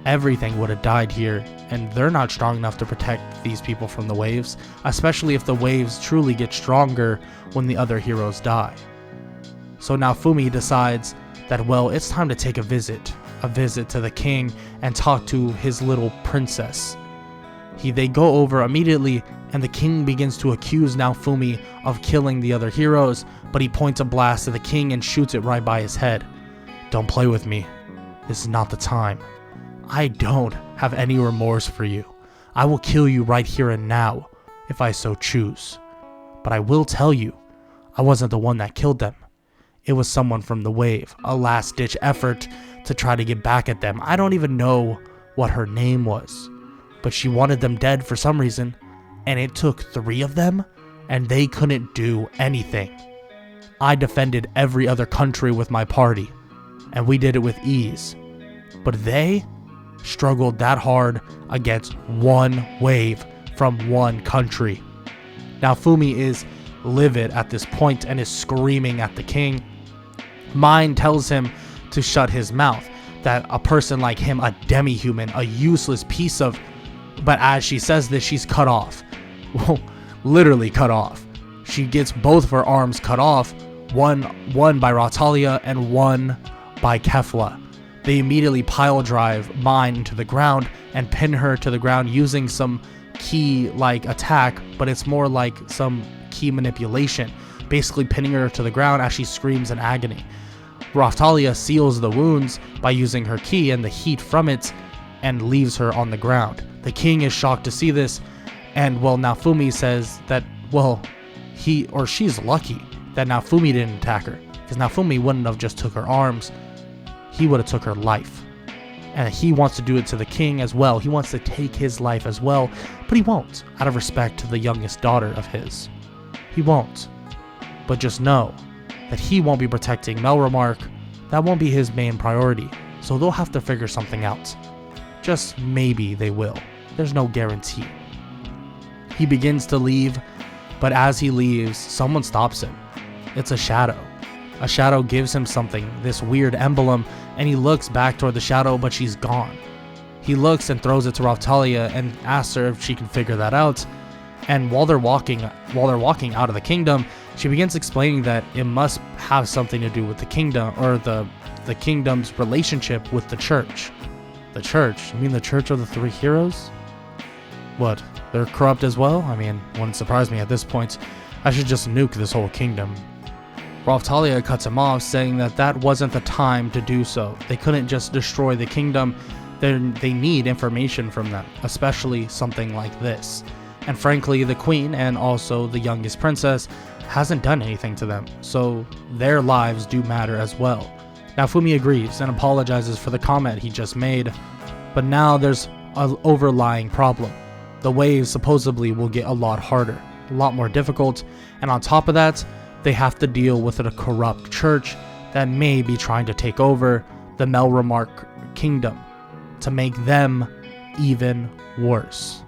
Everything would have died here, and they're not strong enough to protect these people from the waves, especially if the waves truly get stronger when the other heroes die. So Naofumi decides that, well, it's time to take a visit to the king and talk to his little princess. They go over immediately, and the king begins to accuse Naofumi of killing the other heroes, but he points a blast at the king and shoots it right by his head. Don't play with me. This is not the time. I don't have any remorse for you. I will kill you right here and now, if I so choose. But I will tell you, I wasn't the one that killed them. It was someone from the wave, a last-ditch effort to try to get back at them. I don't even know what her name was, but she wanted them dead for some reason, and it took 3 of them, and they couldn't do anything. I defended every other country with my party, and we did it with ease. But they struggled that hard against one wave from one country. Naofumi is livid at this point and is screaming at the king. Mine tells him to shut his mouth, that a person like him, a demi-human, a useless piece of... But as she says this, she's cut off. Well, literally cut off. She gets both of her arms cut off, one by Raphtalia and one by Kefla. They immediately pile drive Mine into the ground and pin her to the ground using some key-like attack, but it's more like some key manipulation, basically pinning her to the ground as she screams in agony. Raphtalia seals the wounds by using her ki and the heat from it and leaves her on the ground. The king is shocked to see this, and well, Naofumi says that, well, he or she's lucky that Naofumi didn't attack her, because Naofumi wouldn't have just took her arms, he would have took her life. And he wants to do it to the king as well. He wants to take his life as well, but he won't, out of respect to the youngest daughter of his. He won't. But just know that he won't be protecting Melromark. That won't be his main priority, so they'll have to figure something out. Just maybe they will. There's no guarantee. He begins to leave, but as he leaves, someone stops him. It's a shadow. A shadow gives him something, this weird emblem, and he looks back toward the shadow, but she's gone. He looks and throws it to Raphtalia and asks her if she can figure that out. And while they're walking out of the kingdom, she begins explaining that it must have something to do with the kingdom, or the kingdom's relationship with the church. The church? You mean the church of the three heroes? What? They're corrupt as well? I mean, wouldn't surprise me at this point. I should just nuke this whole kingdom. Raphtalia cuts him off, saying that wasn't the time to do so. They couldn't just destroy the kingdom. They need information from them, especially something like this. And frankly, the queen and also the youngest princess hasn't done anything to them, so their lives do matter as well. Naofumi agrees and apologizes for the comment he just made, but now there's an overlying problem. The waves supposedly will get a lot harder, a lot more difficult, and on top of that, they have to deal with a corrupt church that may be trying to take over the Melromark kingdom to make them even worse.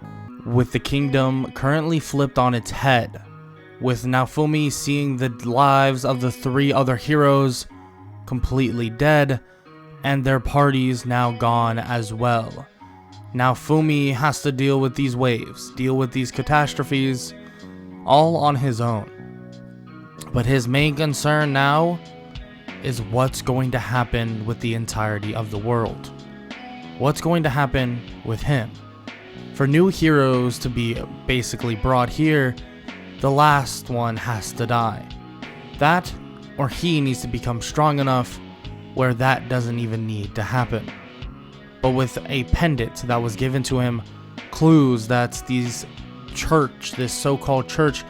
With the kingdom currently flipped on its head, with Naofumi seeing the lives of the three other heroes completely dead, and their parties now gone as well. Naofumi has to deal with these waves, deal with these catastrophes, all on his own. But his main concern now is what's going to happen with the entirety of the world. What's going to happen with him? For new heroes to be basically brought here, the last one has to die. That, or he needs to become strong enough where that doesn't even need to happen. But with a pendant that was given to him, clues that this so-called church,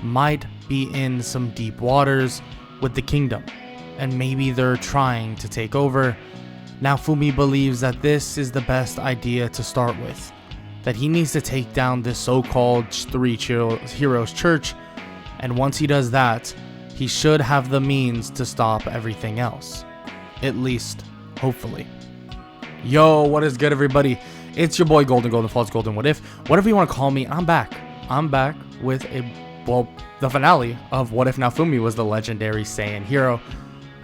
might be in some deep waters with the kingdom, and maybe they're trying to take over. Naofumi believes that this is the best idea to start with, that he needs to take down this so-called three heroes church, and once he does that, he should have the means to stop everything else. At least, hopefully. Yo, what is good, everybody? It's your boy Golden Falls Golden What If, whatever you want to call me. I'm back with the finale of What If Naofumi was the legendary Saiyan hero.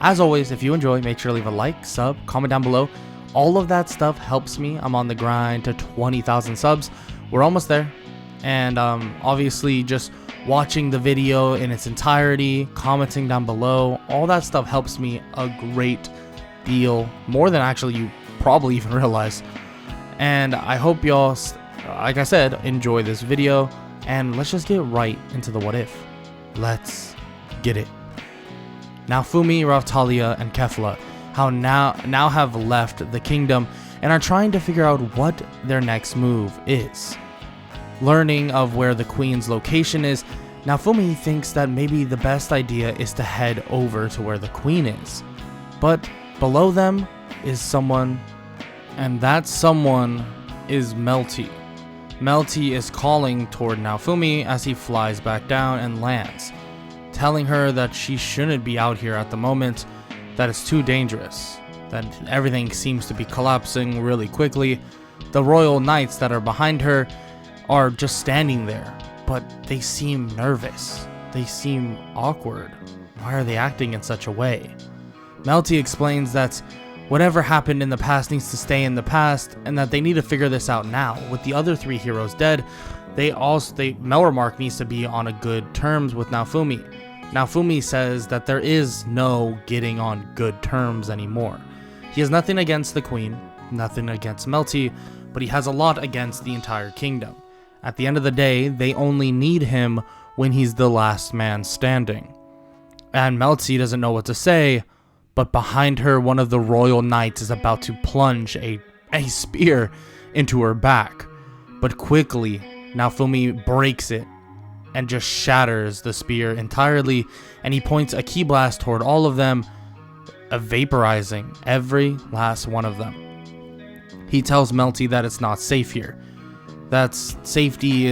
As always, if you enjoy, make sure to leave a like, sub, comment down below. All of that stuff helps me. I'm on the grind to 20,000 subs. We're almost there. And obviously just watching the video in its entirety, commenting down below, all that stuff helps me a great deal, more than actually you probably even realize. And I hope y'all, like I said, enjoy this video, and let's just get right into the what if. Let's get it. Naofumi, Raphtalia, and Kefla now have left the kingdom and are trying to figure out what their next move is. Learning of where the queen's location is, Naofumi thinks that maybe the best idea is to head over to where the queen is. But below them is someone, and that someone is Melty. Melty is calling toward Naofumi as he flies back down and lands, telling her that she shouldn't be out here at the moment, that it's too dangerous, that everything seems to be collapsing really quickly. The royal knights that are behind her are just standing there, but they seem nervous. They seem awkward. Why are they acting in such a way? Melty explains that whatever happened in the past needs to stay in the past, and that they need to figure this out now. With the other three heroes dead, Melromark needs to be on a good terms with Naofumi. Naofumi says that there is no getting on good terms anymore. He has nothing against the queen, nothing against Melty, but he has a lot against the entire kingdom. At the end of the day, they only need him when he's the last man standing. And Melty doesn't know what to say, but behind her, one of the royal knights is about to plunge a spear into her back. But quickly, Naofumi breaks it and just shatters the spear entirely, and he points a ki blast toward all of them, vaporizing every last one of them. He tells Melty that it's not safe here, that safety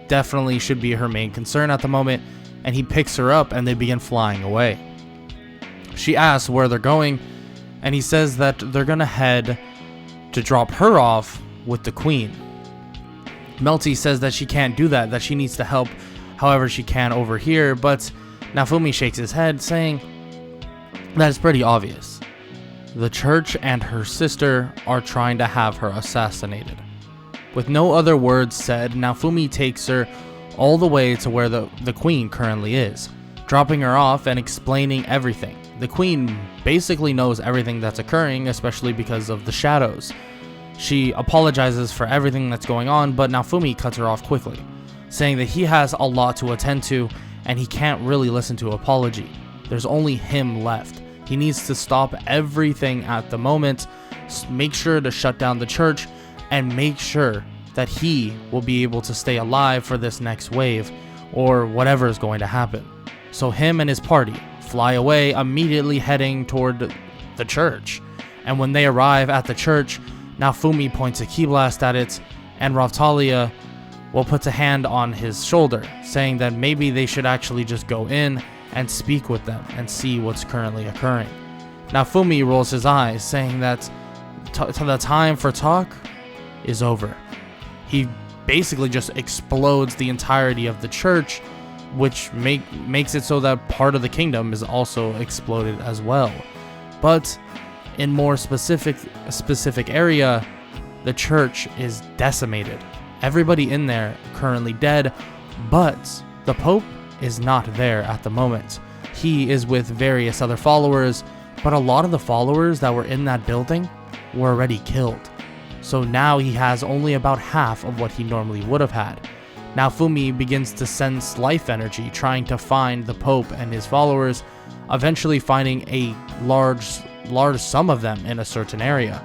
definitely should be her main concern at the moment, and he picks her up and they begin flying away. She asks where they're going, and he says that they're gonna head to drop her off with the queen. Melty says that she can't do that, that she needs to help however she can over here, but Naofumi shakes his head, saying that it's pretty obvious. The church and her sister are trying to have her assassinated. With no other words said, Naofumi takes her all the way to where the queen currently is, dropping her off and explaining everything. The queen basically knows everything that's occurring, especially because of the shadows. She apologizes for everything that's going on, but Naofumi cuts her off quickly, saying that he has a lot to attend to and he can't really listen to apology. There's only him left. He needs to stop everything at the moment, make sure to shut down the church, and make sure that he will be able to stay alive for this next wave, or whatever is going to happen. So him and his party fly away, immediately heading toward the church. And when they arrive at the church, Naofumi points a key blast at it, and Raphtalia puts a hand on his shoulder, saying that maybe they should actually just go in and speak with them and see what's currently occurring. Naofumi rolls his eyes, saying that the time for talk is over. He basically just explodes the entirety of the church, which makes it so that part of the kingdom is also exploded as well. But in more specific area, the church is decimated. Everybody in there currently dead, but the Pope is not there at the moment. He is with various other followers, but a lot of the followers that were in that building were already killed. So now he has only about half of what he normally would have had. Naofumi begins to sense life energy, trying to find the Pope and his followers, eventually finding a large sum of them in a certain area.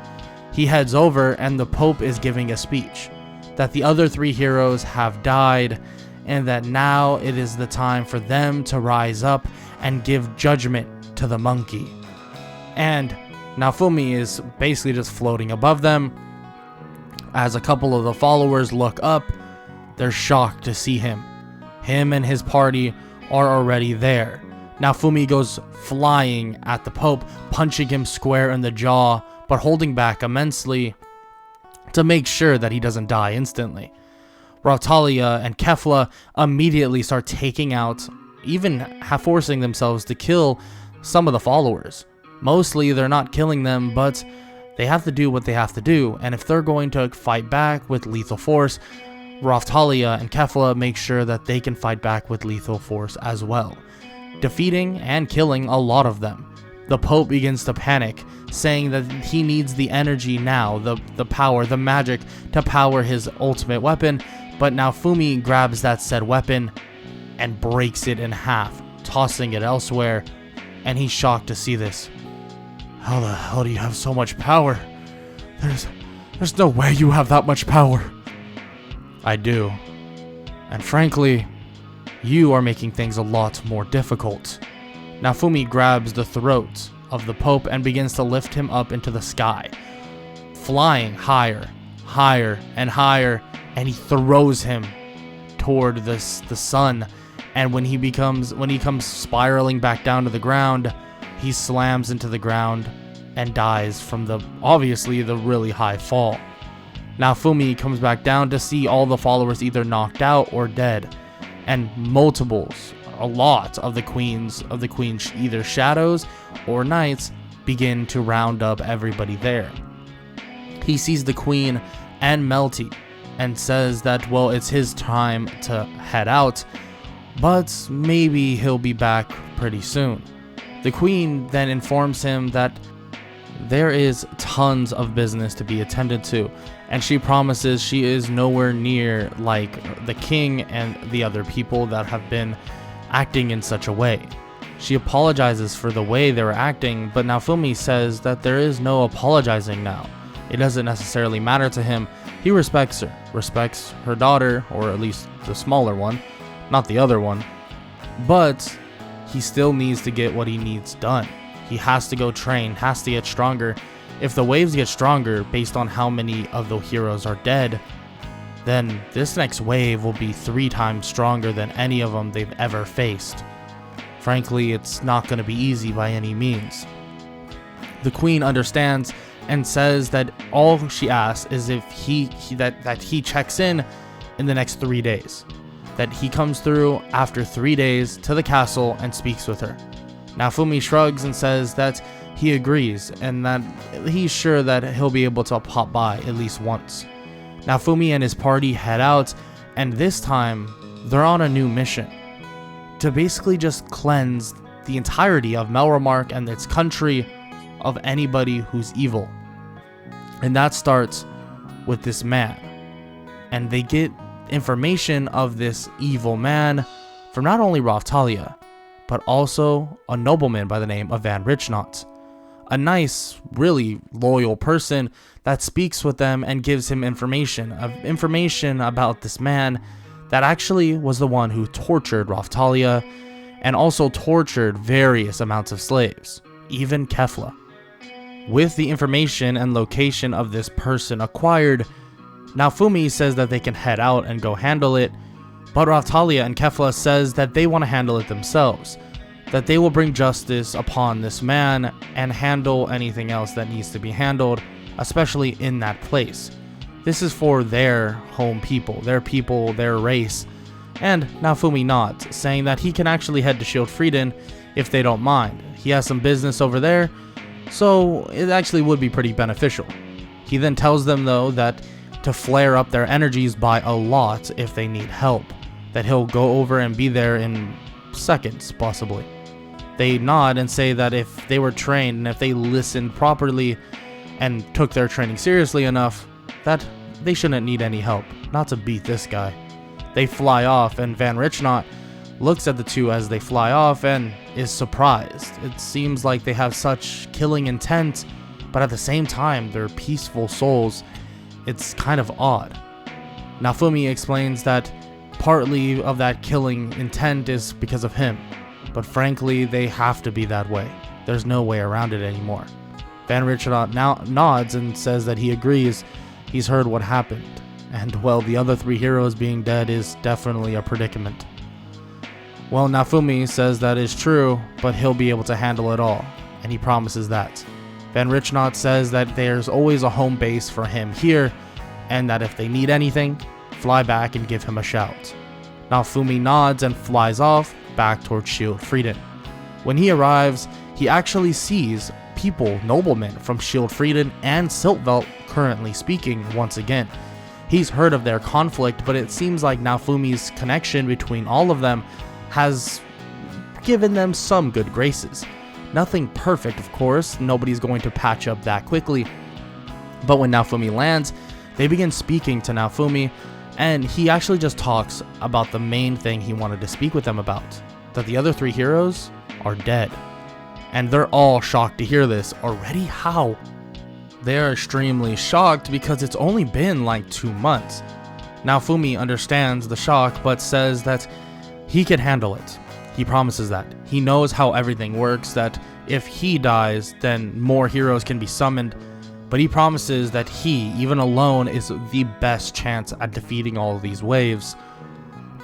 He heads over and the Pope is giving a speech that the other 3 heroes have died and that now it is the time for them to rise up and give judgment to the monkey. And Naofumi is basically just floating above them. As a couple of the followers look up, they're shocked to see him. Him and his party are already there. Naofumi goes flying at the Pope, punching him square in the jaw, but holding back immensely to make sure that he doesn't die instantly. Raphtalia and Kefla immediately start taking out, even forcing themselves to kill some of the followers. Mostly they're not killing them, but they have to do what they have to do, and if they're going to fight back with lethal force, Raphtalia and Kefla make sure that they can fight back with lethal force as well, defeating and killing a lot of them. The Pope begins to panic, saying that he needs the energy now, the power, the magic to power his ultimate weapon, but Naofumi grabs that said weapon and breaks it in half, tossing it elsewhere, and he's shocked to see this. How the hell do you have so much power? There's no way you have that much power. I do. And frankly, you are making things a lot more difficult. Naofumi grabs the throat of the Pope and begins to lift him up into the sky, flying higher, higher, and higher, and he throws him toward the sun. And when he comes spiraling back down to the ground, he slams into the ground and dies from obviously the really high fall. Naofumi comes back down to see all the followers either knocked out or dead, and a lot of the queen's either shadows or knights begin to round up everybody there. He sees the queen and Melty and says that, well, it's his time to head out, but maybe he'll be back pretty soon. The queen then informs him that there is tons of business to be attended to, and she promises she is nowhere near like the king and the other people that have been acting in such a way. She apologizes for the way they were acting, but Naofumi says that there is no apologizing now. It doesn't necessarily matter to him. He respects her daughter, or at least the smaller one, not the other one, but he still needs to get what he needs done. He has to go train, has to get stronger. If the waves get stronger based on how many of the heroes are dead, then this next wave will be 3 times stronger than any of them they've ever faced. Frankly, it's not going to be easy by any means. The queen understands and says that all she asks is if he checks in the next 3 days. That he comes through after 3 days to the castle and speaks with her. Naofumi shrugs and says that he agrees and that he's sure that he'll be able to pop by at least once. Naofumi and his party head out, and this time they're on a new mission to basically just cleanse the entirety of Melromark and its country of anybody who's evil. And that starts with this man. And they get information of this evil man from not only Raftalia, but also a nobleman by the name of Van Richnot. A nice, really loyal person that speaks with them and gives him information about this man that actually was the one who tortured Raftalia and also tortured various amounts of slaves, even Kefla. With the information and location of this person acquired, Naofumi says that they can head out and go handle it, but Raftalia and Kefla says that they want to handle it themselves, that they will bring justice upon this man and handle anything else that needs to be handled, especially in that place. This is for their home people, their race. And Naofumi nods, saying that he can actually head to Shield Frieden if they don't mind. He has some business over there, so it actually would be pretty beneficial. He then tells them though that to flare up their energies by a lot if they need help, that he'll go over and be there in seconds possibly. They nod and say that if they were trained and if they listened properly and took their training seriously enough, that they shouldn't need any help, not to beat this guy. They fly off, and Van Richnot looks at the two as they fly off and is surprised. It seems like they have such killing intent, but at the same time, they're peaceful souls. It's kind of odd. Naofumi explains that partly of that killing intent is because of him, but frankly, they have to be that way. There's no way around it anymore. Van Richnot now nods and says that he agrees. He's heard what happened, and well, the other three heroes being dead is definitely a predicament. Well, Naofumi says that is true, but he'll be able to handle it all, and he promises that. Van Richnot says that there's always a home base for him here, and that if they need anything, fly back and give him a shout. Naofumi nods and flies off back towards Shield Frieden. When he arrives, he actually sees people, noblemen from Shield Frieden and Siltvelt currently speaking once again. He's heard of their conflict, but it seems like Naofumi's connection between all of them has given them some good graces. Nothing perfect, of course, nobody's going to patch up that quickly, but when Naofumi lands, they begin speaking to Naofumi, and he actually just talks about the main thing he wanted to speak with them about, that the other three heroes are dead. And they're all shocked to hear this. Already? How? They're extremely shocked because it's only been like 2 months. Naofumi understands the shock, but says that he can handle it. He promises that. He knows how everything works, that if he dies, then more heroes can be summoned. But he promises that he, even alone, is the best chance at defeating all of these waves.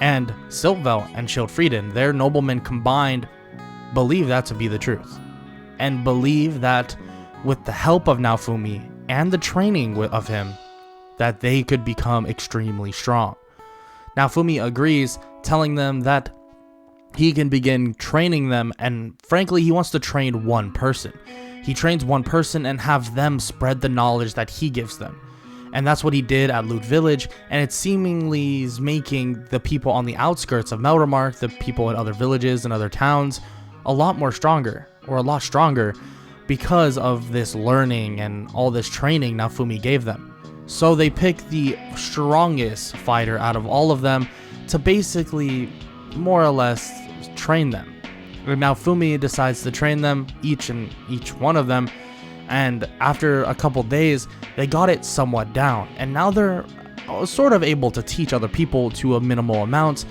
And Siltvelt and Shield Frieden, their noblemen combined, believe that to be the truth. And believe that with the help of Naofumi and the training of him, that they could become extremely strong. Naofumi agrees, telling them that he can begin training them, and frankly, he wants to train one person. He trains one person and have them spread the knowledge that he gives them. And that's what he did at Loot Village, and it seemingly is making the people on the outskirts of Melromark, the people in other villages and other towns, a lot stronger, because of this learning and all this training Naofumi gave them. So they pick the strongest fighter out of all of them to basically more or less train them. Naofumi decides to train them, each one of them, and after a couple days, they got it somewhat down, and now they're sort of able to teach other people to a minimal amount,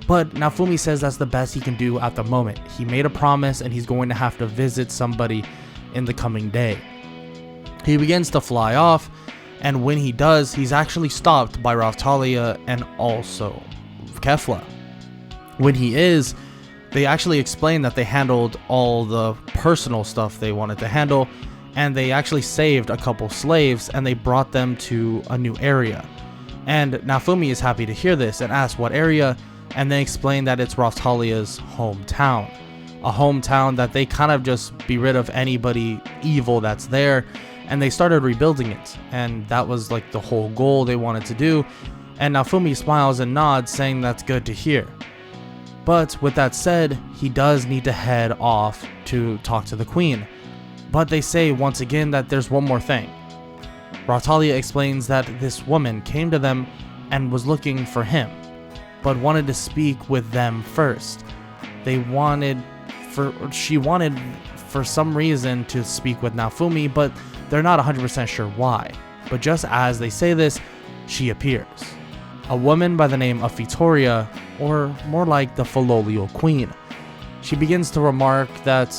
but Naofumi says that's the best he can do at the moment. He made a promise, and he's going to have to visit somebody in the coming day. He begins to fly off, and when he does, he's actually stopped by Raftalia and also Kefla. When he is, they actually explain that they handled all the personal stuff they wanted to handle, and they actually saved a couple slaves, and they brought them to a new area. And Naofumi is happy to hear this and asks what area, and they explain that it's Raftalia's hometown. a hometown that they kind of just be rid of anybody evil that's there, and they started rebuilding it, and that was like the whole goal they wanted to do. And Naofumi smiles and nods, saying that's good to hear. But with that said, he does need to head off to talk to the queen. But they say once again that there's one more thing. Raphtalia explains that this woman came to them and was looking for him, but wanted to speak with them first. She wanted for some reason to speak with Naofumi, but they're not 100% sure why. But just as they say this, she appears. A woman by the name of Victoria, or more like the Filolial Queen. She begins to remark that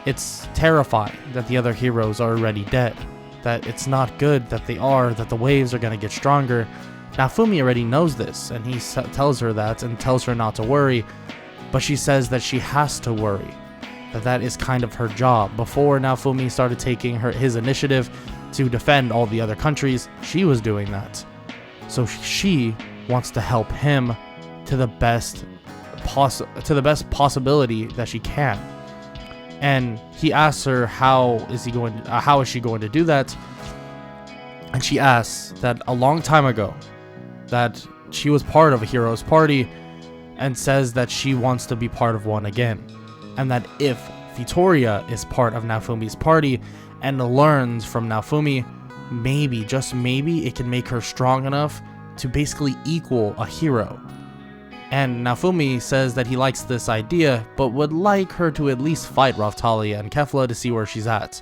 it's terrifying that the other heroes are already dead, that it's not good that they are, that the waves are going to get stronger. Naofumi already knows this, and he tells her that and tells her not to worry, but she says that she has to worry, that is kind of her job. Before Naofumi started taking his initiative to defend all the other countries, she was doing that. So she wants to help him to the best possibility that she can. And he asks her how is she going to do that? And she asks that a long time ago that she was part of a hero's party, and says that she wants to be part of one again, and that if Victoria is part of Naofumi's party and learns from Naofumi, maybe, just maybe, it can make her strong enough to basically equal a hero. And Naofumi says that he likes this idea, but would like her to at least fight Raphtalia and Kefla to see where she's at.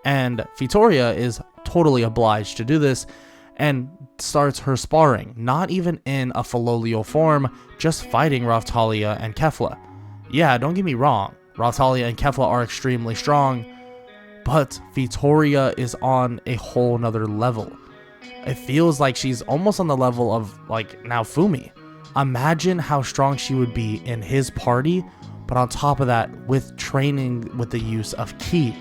And Victoria is totally obliged to do this, and starts her sparring, not even in a Filolial form, just fighting Raphtalia and Kefla. Yeah, don't get me wrong, Raphtalia and Kefla are extremely strong, but Victoria is on a whole nother level. It feels like she's almost on the level of like Naofumi. Imagine how strong she would be in his party, but on top of that, with training with the use of ki.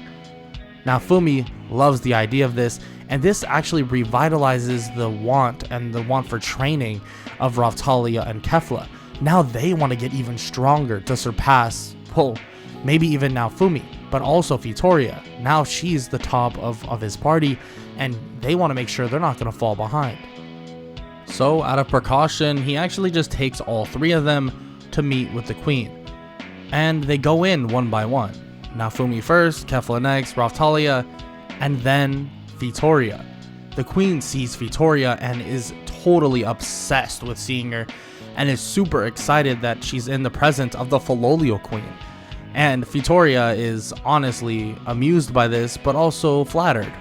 Naofumi loves the idea of this, and this actually revitalizes the want for training of Raphtalia and Kefla. Now they want to get even stronger to surpass, well, maybe even Naofumi, but also Victoria. Now she's the top of his party, and they want to make sure they're not going to fall behind. So out of precaution, he actually just takes all three of them to meet with the queen. And they go in one by one. Naofumi first, Kefla next, Raphtalia, and then Victoria. The queen sees Victoria and is totally obsessed with seeing her, and is super excited that she's in the presence of the Filolial Queen. And Victoria is honestly amused by this, but also flattered.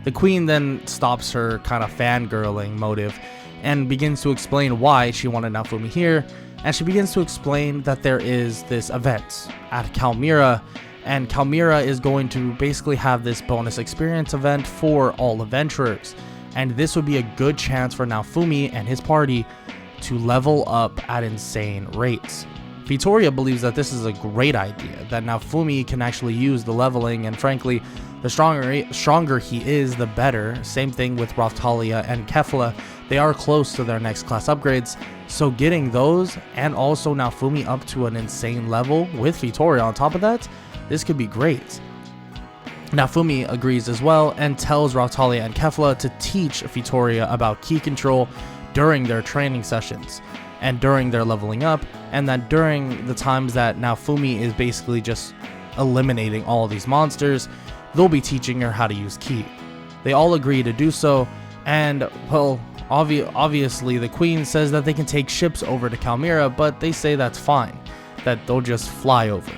The queen then stops her kind of fangirling motive and begins to explain why she wanted Naofumi here, and she begins to explain that there is this event at Kalmyra, and Kalmyra is going to basically have this bonus experience event for all adventurers, and this would be a good chance for Naofumi and his party to level up at insane rates. Victoria believes that this is a great idea, that Naofumi can actually use the leveling, and frankly, the stronger he is, the better. Same thing with Raphtalia and Kefla. They are close to their next class upgrades, so getting those and also Naofumi up to an insane level with Victoria on top of that, this could be great. Naofumi agrees as well and tells Raphtalia and Kefla to teach Victoria about ki control during their training sessions and during their leveling up, and that during the times that Naofumi is basically just eliminating all of these monsters, they'll be teaching her how to use ki. They all agree to do so, and well, obviously the queen says that they can take ships over to Kalmyra, but they say that's fine, that they'll just fly over.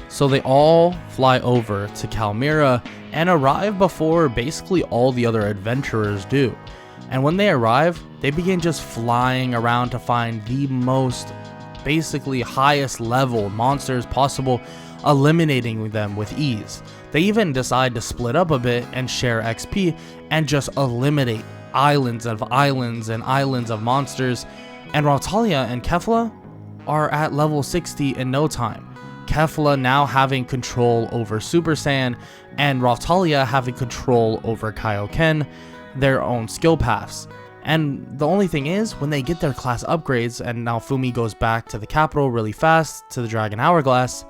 So they all fly over to Kalmyra and arrive before basically all the other adventurers do. And when they arrive, they begin just flying around to find the most basically highest level monsters possible, eliminating them with ease. They even decide to split up a bit and share XP and just eliminate islands of islands and islands of monsters. And Raphtalia and Kefla are at level 60 in no time. Kefla now having control over Super Saiyan, and Raphtalia having control over Kaioken, their own skill paths. And the only thing is, when they get their class upgrades and Naofumi goes back to the capital really fast to the Dragon Hourglass,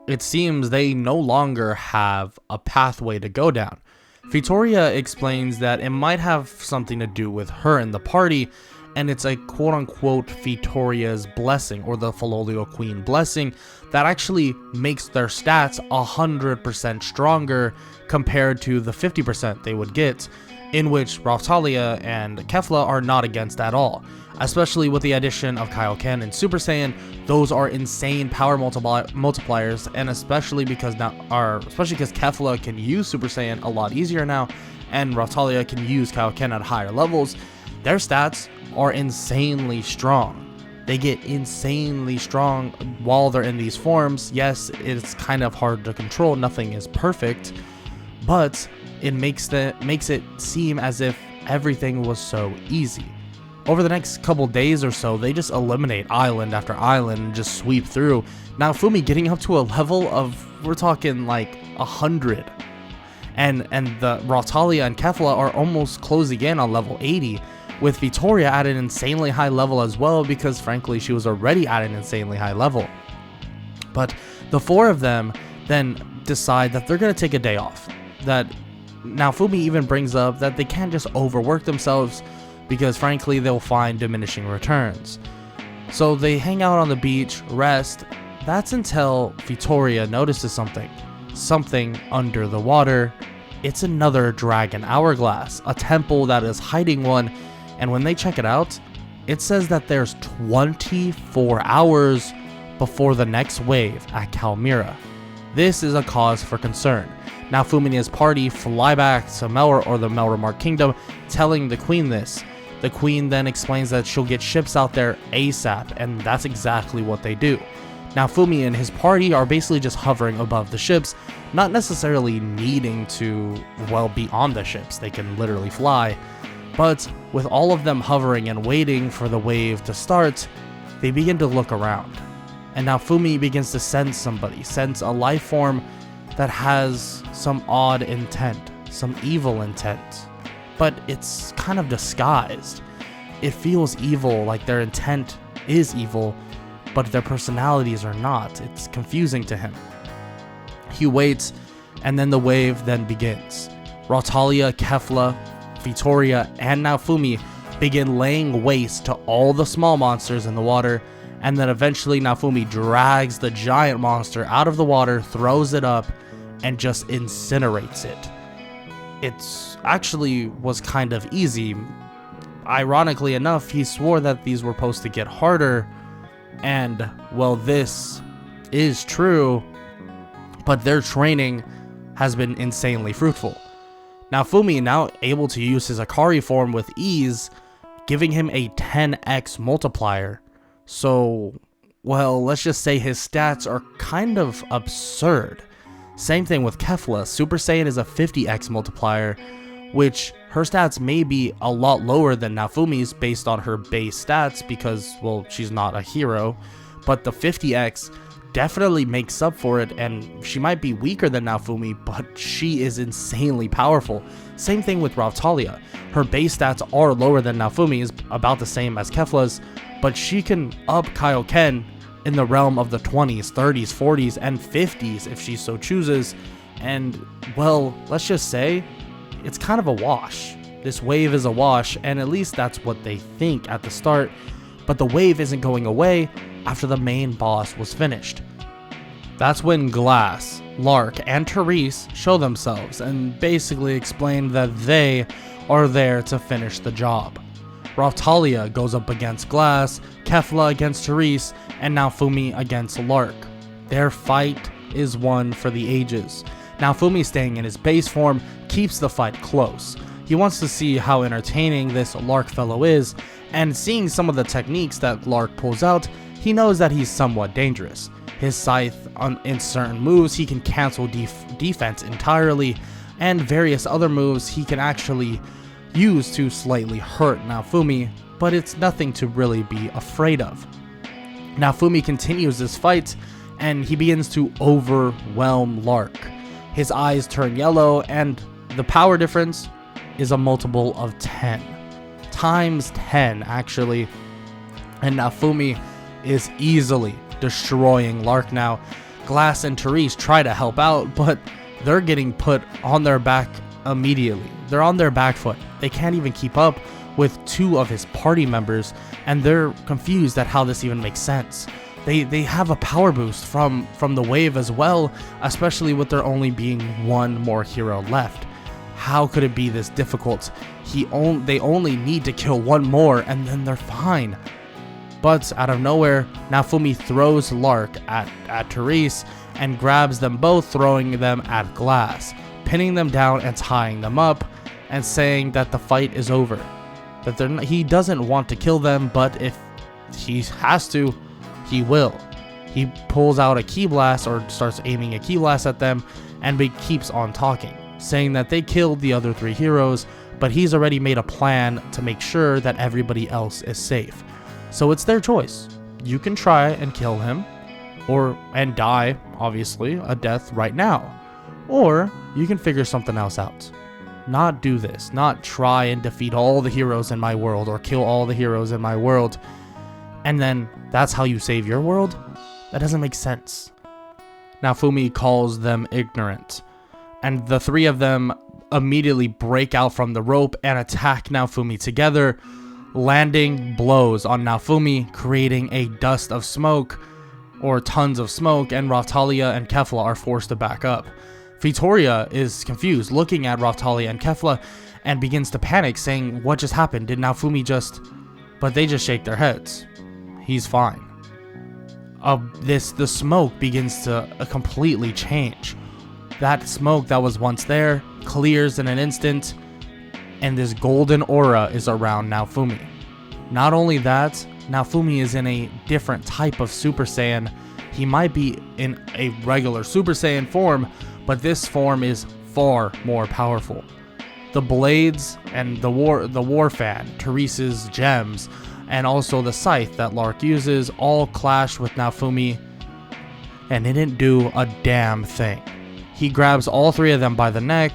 it seems they no longer have a pathway to go down. Vittoria explains that it might have something to do with her and the party, and it's a quote-unquote Vittoria's blessing, or the Filolio Queen blessing, that actually makes their stats 100% stronger compared to the 50% they would get, in which Raphtalia and Kefla are not against at all. Especially with the addition of Kaioken and Super Saiyan, those are insane power multipliers, and especially because Kefla can use Super Saiyan a lot easier now, and Raphtalia can use Kaioken at higher levels, their stats are insanely strong. They get insanely strong while they're in these forms. Yes, it's kind of hard to control, nothing is perfect, but it makes it seem as if everything was so easy. Over the next couple days or so, they just eliminate island after island and just sweep through. Naofumi getting up to a level of, we're talking like 100. And the Raphtalia and Kefla are almost closing in on level 80, with Vittoria at an insanely high level as well, because frankly she was already at an insanely high level. But the four of them then decide that they're going to take a day off. That Naofumi even brings up that they can't just overwork themselves, because frankly they'll find diminishing returns. So they hang out on the beach, rest. That's until Vittoria notices something under the water. It's another Dragon Hourglass, a temple that is hiding one, and when they check it out, it says that there's 24 hours before the next wave at Kalmyra. This is a cause for concern. Naofumi and his party fly back to Melra, or the Melramark Kingdom, telling the queen this. The queen then explains that she'll get ships out there ASAP, and that's exactly what they do. Naofumi and his party are basically just hovering above the ships, not necessarily needing to, well, be on the ships. They can literally fly. But with all of them hovering and waiting for the wave to start, they begin to look around. And Naofumi begins to sense a life form that has some odd intent, some evil intent. But it's kind of disguised. It feels evil, like their intent is evil, but their personalities are not. It's confusing to him. He waits, and then the wave then begins. Raphtalia, Kefla, Vittoria, and Naofumi begin laying waste to all the small monsters in the water, and then eventually Naofumi drags the giant monster out of the water, throws it up, and just incinerates it. It's actually was kind of easy. Ironically enough, he swore that these were supposed to get harder, and well, this is true, but their training has been insanely fruitful. Naofumi now able to use his Akari form with ease, giving him a 10x multiplier. So, well, let's just say his stats are kind of absurd. Same thing with Kefla. Super Saiyan is a 50x multiplier, which her stats may be a lot lower than Naofumi's based on her base stats because, well, she's not a hero, but the 50x definitely makes up for it, and she might be weaker than Naofumi, but she is insanely powerful. Same thing with Raphtalia. Her base stats are lower than Naofumi's, about the same as Kefla's, but she can up Kaioken in the realm of the 20s, 30s, 40s, and 50s if she so chooses, and, well, let's just say, it's kind of a wash. This wave is a wash, and at least that's what they think at the start, but the wave isn't going away after the main boss was finished. That's when Glass, Lark, and Therese show themselves and basically explain that they are there to finish the job. Raphtalia goes up against Glass, Kefla against Therese, and Naofumi against Lark. Their fight is one for the ages. Naofumi, staying in his base form, keeps the fight close. He wants to see how entertaining this Lark fellow is, and seeing some of the techniques that Lark pulls out, he knows that he's somewhat dangerous. His scythe, in certain moves, he can cancel defense entirely, and various other moves he can actually use to slightly hurt Naofumi, but it's nothing to really be afraid of. Naofumi continues this fight, and he begins to overwhelm Lark. His eyes turn yellow, and the power difference is a multiple of 10 times 10 actually, and Naofumi is easily destroying Lark now. Glass and Therese try to help out, but they're getting put on their back immediately. They're on their back foot. They can't even keep up with 2 of his party members, and they're confused at how this even makes sense. They have a power boost from the wave as well, especially with there only being 1 more hero left. How could it be this difficult? They only need to kill 1 more and then they're fine. But out of nowhere, Naofumi throws Lark at Therese and grabs them both, throwing them at Glass, pinning them down and tying them up, and saying that the fight is over. That he doesn't want to kill them, but if he has to, he will. He pulls out a key blast, or starts aiming a key blast at them, and keeps on talking, saying that they killed the other 3 heroes, but he's already made a plan to make sure that everybody else is safe. So it's their choice. You can try and kill him, and die, obviously, a death right now. Or you can figure something else out. Not do this, not try and defeat all the heroes in my world, or kill all the heroes in my world, and then that's how you save your world? That doesn't make sense. Naofumi calls them ignorant, and the 3 of them immediately break out from the rope and attack Naofumi together, landing blows on Naofumi, creating a dust of smoke, or tons of smoke, and Raphtalia and Kefla are forced to back up. Victoria is confused, looking at Raphtalia and Kefla, and begins to panic, saying, what just happened? Did Naofumi just... But they just shake their heads. He's fine. The smoke begins to completely change. That smoke that was once there clears in an instant, and this golden aura is around Naofumi. Not only that, Naofumi is in a different type of Super Saiyan. He might be in a regular Super Saiyan form, but this form is far more powerful. The blades and the war fan, Therese's gems, and also the scythe that Lark uses all clash with Naofumi, and it didn't do a damn thing. He grabs all 3 of them by the neck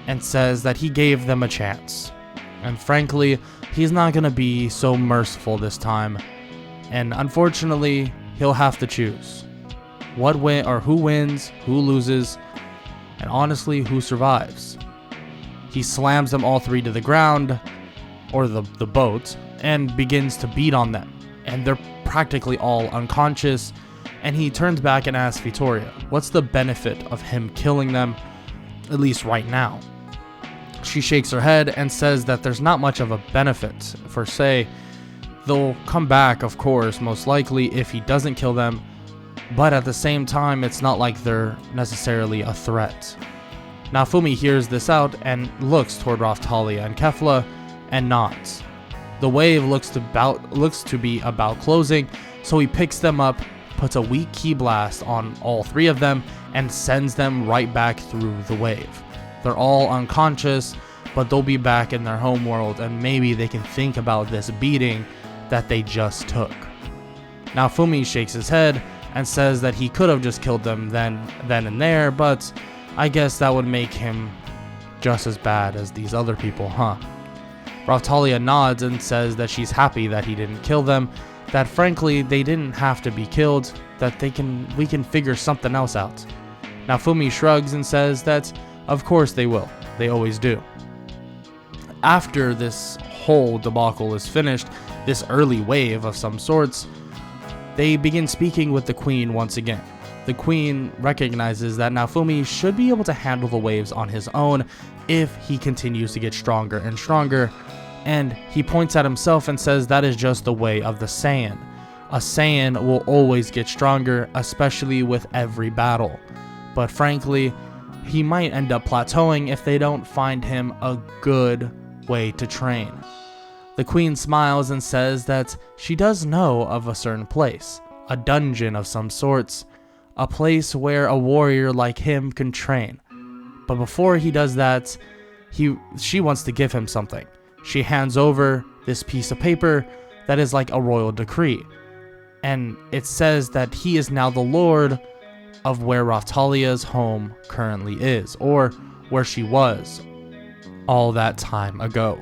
and says that he gave them a chance. And frankly, he's not going to be so merciful this time. And unfortunately, he'll have to choose. Who wins, who loses, and honestly, who survives. He slams them all 3 to the ground, or the boat, and begins to beat on them. And they're practically all unconscious. And he turns back and asks Victoria, what's the benefit of him killing them, at least right now? She shakes her head and says that there's not much of a benefit per se. They'll come back, of course, most likely if he doesn't kill them, but at the same time, it's not like they're necessarily a threat. Naofumi hears this out and looks toward Raphtalia and Kefla and nods. The wave looks to be about closing, so he picks them up, puts a weak key blast on all 3 of them, and sends them right back through the wave. They're all unconscious, but they'll be back in their home world, and maybe they can think about this beating that they just took. Naofumi shakes his head and says that he could have just killed them then and there, but I guess that would make him just as bad as these other people, huh? Raphtalia nods and says that she's happy that he didn't kill them, that frankly they didn't have to be killed, that we can figure something else out. Naofumi shrugs and says that of course they will, they always do. After this whole debacle is finished, this early wave of some sorts, they begin speaking with the Queen once again. The Queen recognizes that Naofumi should be able to handle the waves on his own if he continues to get stronger and stronger, and he points at himself and says that is just the way of the Saiyan. A Saiyan will always get stronger, especially with every battle. But frankly, he might end up plateauing if they don't find him a good way to train. The Queen smiles and says that she does know of a certain place, a dungeon of some sorts, a place where a warrior like him can train. But before he does that, she wants to give him something. She hands over this piece of paper that is like a royal decree, and it says that he is now the lord of where Raphtalia's home currently is, or where she was all that time ago.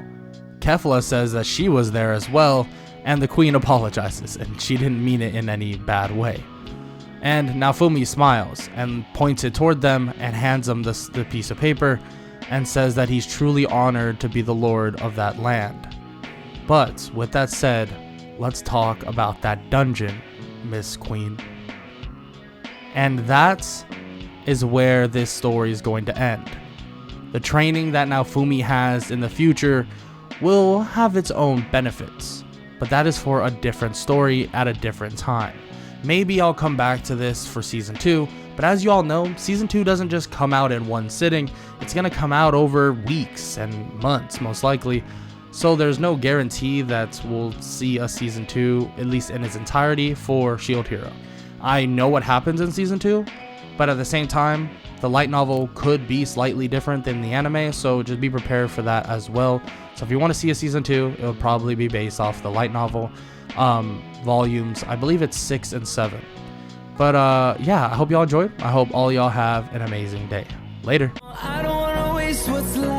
Kefla says that she was there as well, and the queen apologizes, and she didn't mean it in any bad way. And Naofumi smiles and points it toward them and hands them the piece of paper and says that he's truly honored to be the lord of that land. But with that said, let's talk about that dungeon, Miss Queen. And that is where this story is going to end. The training that Naofumi has in the future will have its own benefits, but that is for a different story at a different time. Maybe I'll come back to this for Season 2, but as you all know, Season 2 doesn't just come out in one sitting, it's going to come out over weeks and months most likely, so there's no guarantee that we'll see a Season 2, at least in its entirety, for Shield Hero. I know what happens in Season 2, but at the same time, the light novel could be slightly different than the anime, so just be prepared for that as well. So if you want to see a Season 2, it'll probably be based off the light novel. Volumes, I believe it's 6 and 7. But yeah, I hope y'all enjoyed. I hope all y'all have an amazing day. Later. I don't wanna waste what's left.